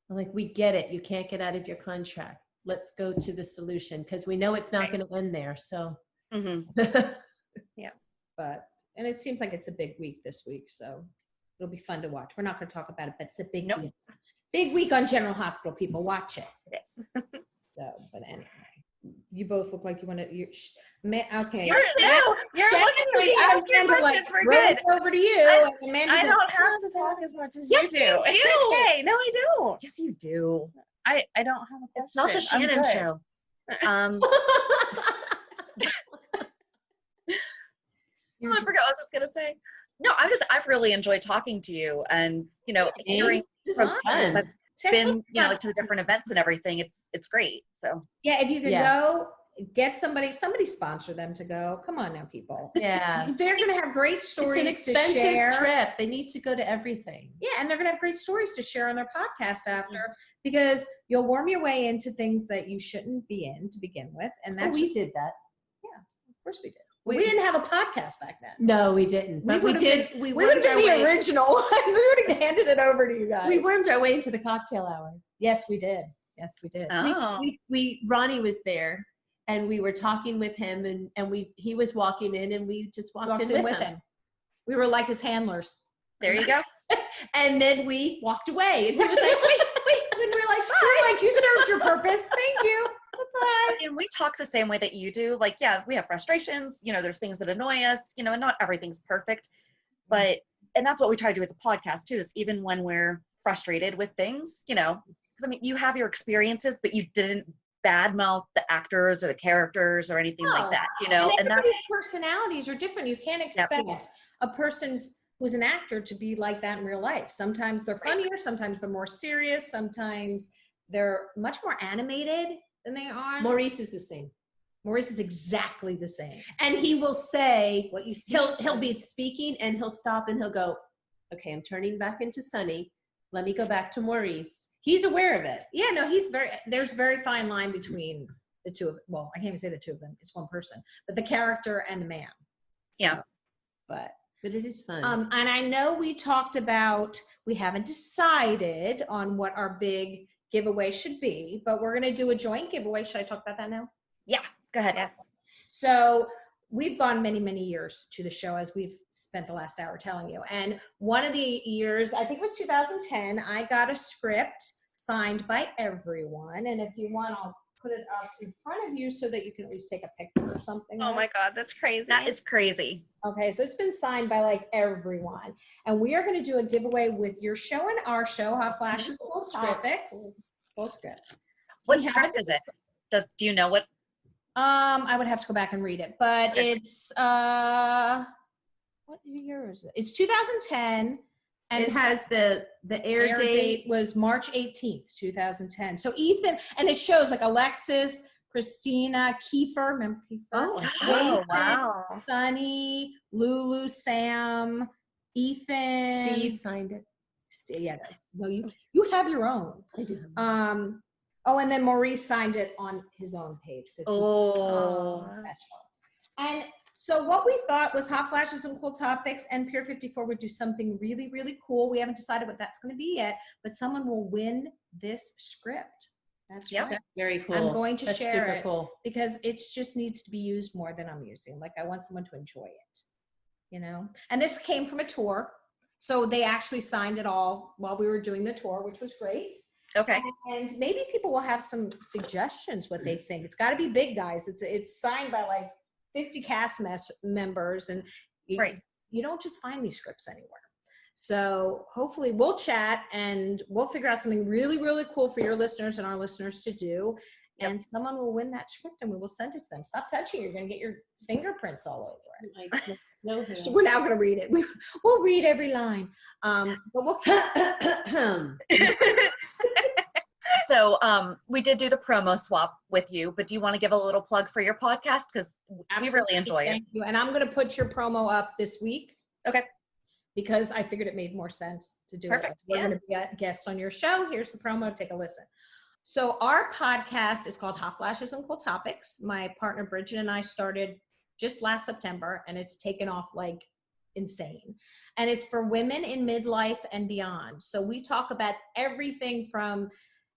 I'm like, we get it. You can't get out of your contract. Let's go to the solution because we know it's not going to end there. So. Yeah. And it seems like it's a big week this week, so it'll be fun to watch. We're not going to talk about it, but it's a big week. Big week on General Hospital. People, watch it. It is. But anyway. You both look like you want to. Okay. You're looking at me. Asking questions. We're good. Over to you. I don't have to talk as much as you do. Yes, you do. Okay. No, I don't. Yes, you do. I don't have a question. It's not the Shannon show. I forgot what I was just gonna say. No, I've really enjoyed talking to you, and hearing from been, like to the different events and everything, it's great. So yeah, if you could Yeah. go, get somebody sponsor them to go. Come on now, people. Yeah. They're going to have great It's stories an to share. expensive trip. They need to go to everything. Yeah, and they're going to have great stories to share on their podcast after, because you'll worm your way into things that you shouldn't be in to begin with. And that's we did that. Yeah, of course we did. We didn't have a podcast back then. No, we didn't. But we did. We would have been the way, original ones. We would have handed it over to you guys. We wormed our way into the cocktail hour. Yes, we did. Yes, we did. Oh. We Ronnie was there, and we were talking with him, and he was walking in, and we just walked in with him. We were like his handlers. There you go. And then we walked away, and he was like, wait, and we're like, bye. We're like, you served your purpose. Thank you. Bye. And we talk the same way that you do. Like, yeah, we have frustrations, there's things that annoy us, and not everything's perfect, but, and that's what we try to do with the podcast too, is even when we're frustrated with things, because I mean, you have your experiences, but you didn't badmouth the actors or the characters or anything like that, And everybody's personalities are different. You can't expect a person's who's an actor to be like that in real life. Sometimes they're funnier, sometimes they're more serious, sometimes they're much more animated than they are. Maurice is the same. Maurice is exactly the same. And he will say what you see. He'll be speaking and he'll stop and he'll go, okay, I'm turning back into Sunny. Let me go back to Maurice. He's aware of it. Yeah, no, there's a very fine line between the two of them. Well, I can't even say the two of them. It's one person, but the character and the man. So, yeah. But it is fun. And I know we talked about, we haven't decided on what our big giveaway should be, but we're going to do a joint giveaway. Should I talk about that now? Yeah, go ahead. Yes. So we've gone many, many years to the show, as we've spent the last hour telling you. And one of the years, I think it was 2010, I got a script signed by everyone. And if you want, I'll put it up in front of you so that you can at least take a picture or something. Oh my God, that's crazy. That is crazy. Okay, so it's been signed by like everyone. And we are going to do a giveaway with your show and our show, Hot Flashes, Cool Topics. Full script. What script is it? Do you know what? I would have to go back and read it, but it's what year is it? It's 2010, and it has the air date was March 18th, 2010. So Ethan, and it shows like Alexis, Christina, Kiefer, remember Kiefer? Oh, wow. Sunny, Lulu, Sam, Ethan. Steve signed it. Yeah, no, you have your own. I do. Oh, and then Maurice signed it on his own page. Oh. And so what we thought was Hot Flashes and Cool Topics and Pier 54 would do something really, really cool. We haven't decided what that's going to be yet, but someone will win this script. That's right. That's very cool. I'm going to that's share super it cool. because it just needs to be used more than I'm using. Like, I want someone to enjoy it, And this came from a tour. So they actually signed it all while we were doing the tour, which was great. Okay. And maybe people will have some suggestions what they think. It's got to be big, guys. It's signed by like 50 cast members, and you don't just find these scripts anywhere. So hopefully we'll chat and we'll figure out something really, really cool for your listeners and our listeners to do. Yep. And someone will win that script and we will send it to them. Stop touching. You're going to get your fingerprints all over it. Like, no, so we're now going to read it. We'll read every line. But we'll So we did do the promo swap with you, but do you want to give a little plug for your podcast? Because we really enjoy it. Thank you. And I'm going to put your promo up this week. Okay. Because I figured it made more sense to do it. We're going to be a guest on your show. Here's the promo. Take a listen. So our podcast is called Hot Flashes and Cool Topics. My partner Bridget and I started just last September, and it's taken off like insane. And it's for women in midlife and beyond. So we talk about everything from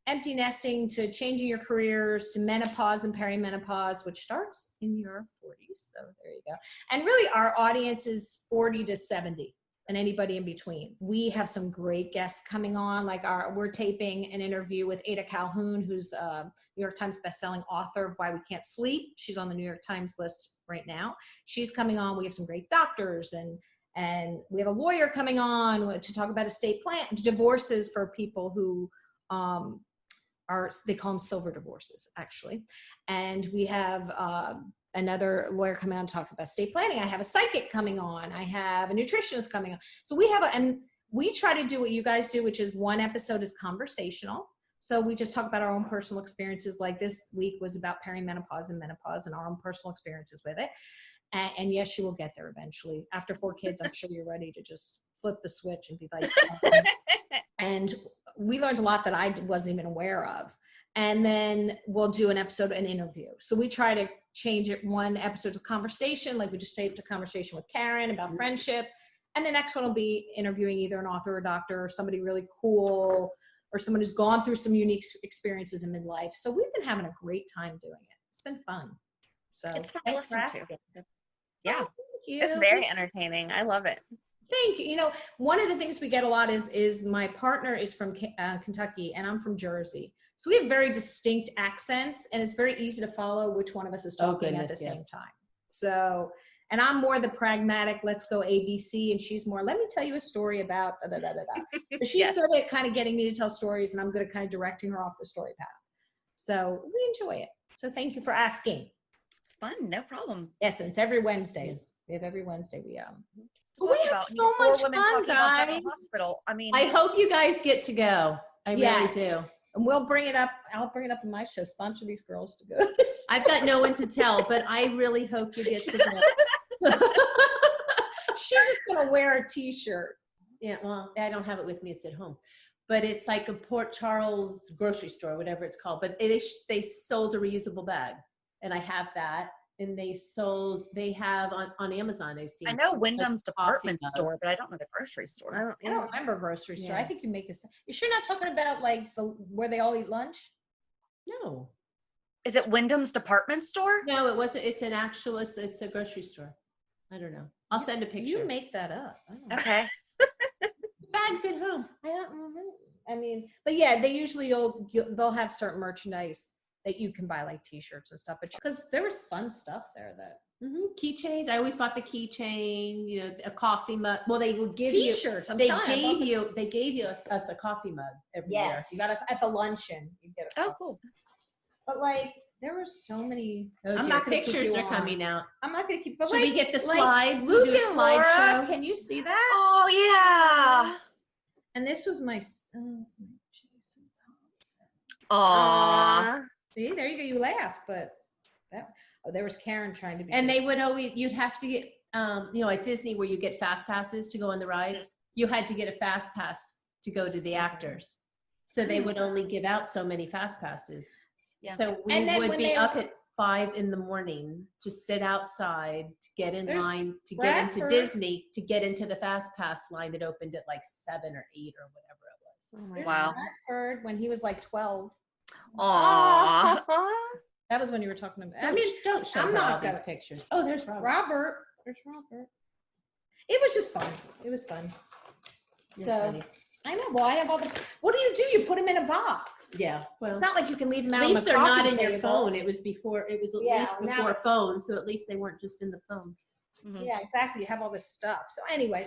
empty nesting to changing your careers to menopause and perimenopause, which starts in your 40s. So there you go. And really our audience is 40 to 70 and anybody in between. We have some great guests coming on. We're taping an interview with Ada Calhoun, who's a New York Times bestselling author of Why We Can't Sleep. She's on the New York Times list right now. She's coming on. We have some great doctors and we have a lawyer coming on to talk about estate plan, divorces for people who, they call them silver divorces, actually. And we have another lawyer coming on to talk about estate planning. I have a psychic coming on. I have a nutritionist coming on. So we have, and we try to do what you guys do, which is one episode is conversational. So we just talk about our own personal experiences. Like this week was about perimenopause and menopause and our own personal experiences with it. And yes, you will get there eventually. After 4 kids, I'm sure you're ready to just flip the switch and be like, and we learned a lot that I wasn't even aware of. And then we'll do an episode, an interview. So we try to change it. One episode to conversation, like we just taped a conversation with Karen about friendship. And the next one will be interviewing either an author or a doctor or somebody really cool or someone who's gone through some unique experiences in midlife. So we've been having a great time doing it. It's been fun. So It's fun to listen to. Yeah. Thank you. It's very entertaining. I love it. Thank you. You know, one of the things we get a lot is my partner is from Kentucky and I'm from Jersey. So we have very distinct accents and it's very easy to follow which one of us is talking at the same time. So, and I'm more the pragmatic, let's go ABC, and she's more, let me tell you a story about da, da, da, da, da. But she's good at kind of getting me to tell stories and I'm good at kind of directing her off the story path. So we enjoy it. So thank you for asking. It's fun. No problem. Yes, and it's every Wednesdays. We have every Wednesday. We have so much fun, guys. Hospital. I mean, I hope you guys get to go. I really do. And we'll bring it up. I'll bring it up in my show. Sponsor these girls to go to this. I've got no one to tell, but I really hope you get to go. She's just going to wear a t-shirt. Yeah, well, I don't have it with me. It's at home. But it's like a Port Charles grocery store, whatever it's called. But they sold a reusable bag. And I have that. And they have on Amazon, I've seen. I know Wyndham's department store, but I don't know the grocery store. I don't remember grocery store. I think you make this. You sure not talking about like where they all eat lunch? No. Is it Wyndham's department store? No, it wasn't. It's it's a grocery store. I don't know. I'll send a picture. You make that up. Okay. Bags at home. I don't remember. I mean, but yeah, they usually they'll have certain merchandise that you can buy, like t-shirts and stuff, but because there was fun stuff there that keychains. I always bought the keychain, you know, a coffee mug. Well, they would give t-shirts. They gave us a coffee mug every year. Yes, you got at the luncheon. You get a Oh, cool. But like, there were so many. I'm not gonna pictures are coming out. I'm not gonna keep. But should we get the slides? Luke We'll do a and Laura, slideshow. can you see that? Oh yeah. And this was my son's name, Jason Thompson. Aww. See, there you go. You laugh, but there was Karen trying to be. And they would you'd have to get, at Disney where you get fast passes to go on the rides, you had to get a fast pass to go to the actors. So they would only give out so many fast passes. Yeah. So we would be up at 5 a.m. to sit outside, to get in line, to get into Disney, to get into the fast pass line that opened at like 7 or 8 or whatever it was. There's wow. Bradford when he was like 12. Aww. That was when you were talking about. Don't show me all these pictures. Oh, there's Robert. There's Robert. It was just fun. It was fun. You're funny. I know. Well, I have all the. What do? You put them in a box. Yeah. Well, it's not like you can leave them out. At least they're not in table. your phone. It was at least before phone, so at least they weren't just in the phone. Mm-hmm. Yeah, exactly. You have all this stuff. So anyway,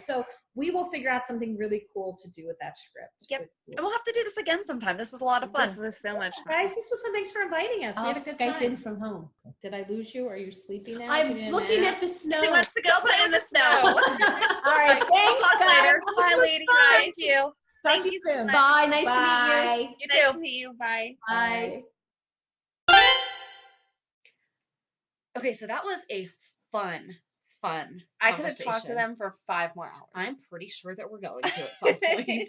we will figure out something really cool to do with that script. Yep. And we'll have to do this again sometime. This was a lot of fun. This was so much fun. Guys, this was fun. Thanks for inviting us. We had a good Skype time. in from home. Did I lose you? Are you sleeping now? I'm looking at the snow. She wants to go play in the snow. All right. Thanks, we'll talk guys. later. Bye, ladies. Thank you. Talk to you soon. Bye. Nice to meet you. You too. Nice to meet you. Bye. Bye. Okay, so that was a fun I could have talked to them for 5 more hours. I'm pretty sure that we're going to at some point.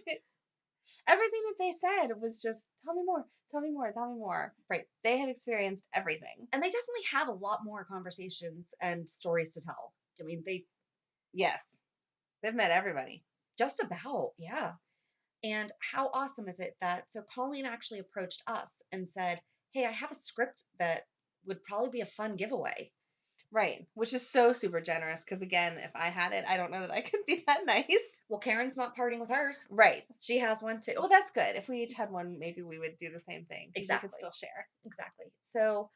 Everything that they said was just, tell me more, tell me more, tell me more. Right. They had experienced everything. And they definitely have a lot more conversations and stories to tell. I mean, yes, they've met everybody. Just about, yeah. And how awesome is it so Colleen actually approached us and said, hey, I have a script that would probably be a fun giveaway. Right, which is so super generous because, again, if I had it, I don't know that I could be that nice. Well, Karen's not parting with hers. Right. She has one too. Well, that's good. If we each had one, maybe we would do the same thing. Exactly. We could still share. Exactly. So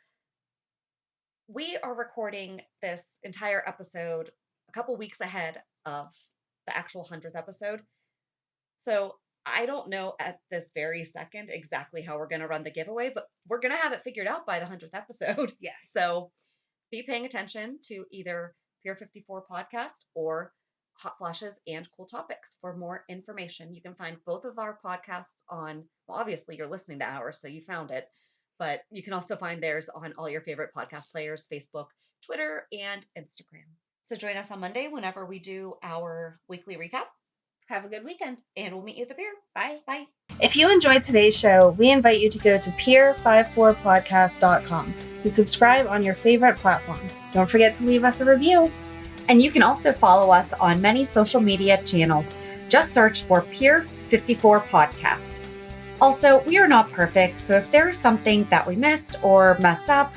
we are recording this entire episode a couple weeks ahead of the actual 100th episode. So I don't know at this very second exactly how we're going to run the giveaway, but we're going to have it figured out by the 100th episode. Yes. So be paying attention to either Pier 54 podcast or Hot Flashes and Cool Topics for more information. You can find both of our podcasts on, well, obviously you're listening to ours, so you found it, but you can also find theirs on all your favorite podcast players, Facebook, Twitter, and Instagram. So join us on Monday whenever we do our weekly recap, Have a good weekend. and we'll meet you at the pier. Bye. Bye. If you enjoyed today's show, we invite you to go to peer54podcast.com to subscribe on your favorite platform. Don't forget to leave us a review. And you can also follow us on many social media channels. Just search for Peer 54 Podcast. Also, we are not perfect, so if there is something that we missed or messed up,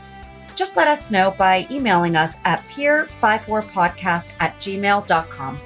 just let us know by emailing us at peer54podcast@gmail.com.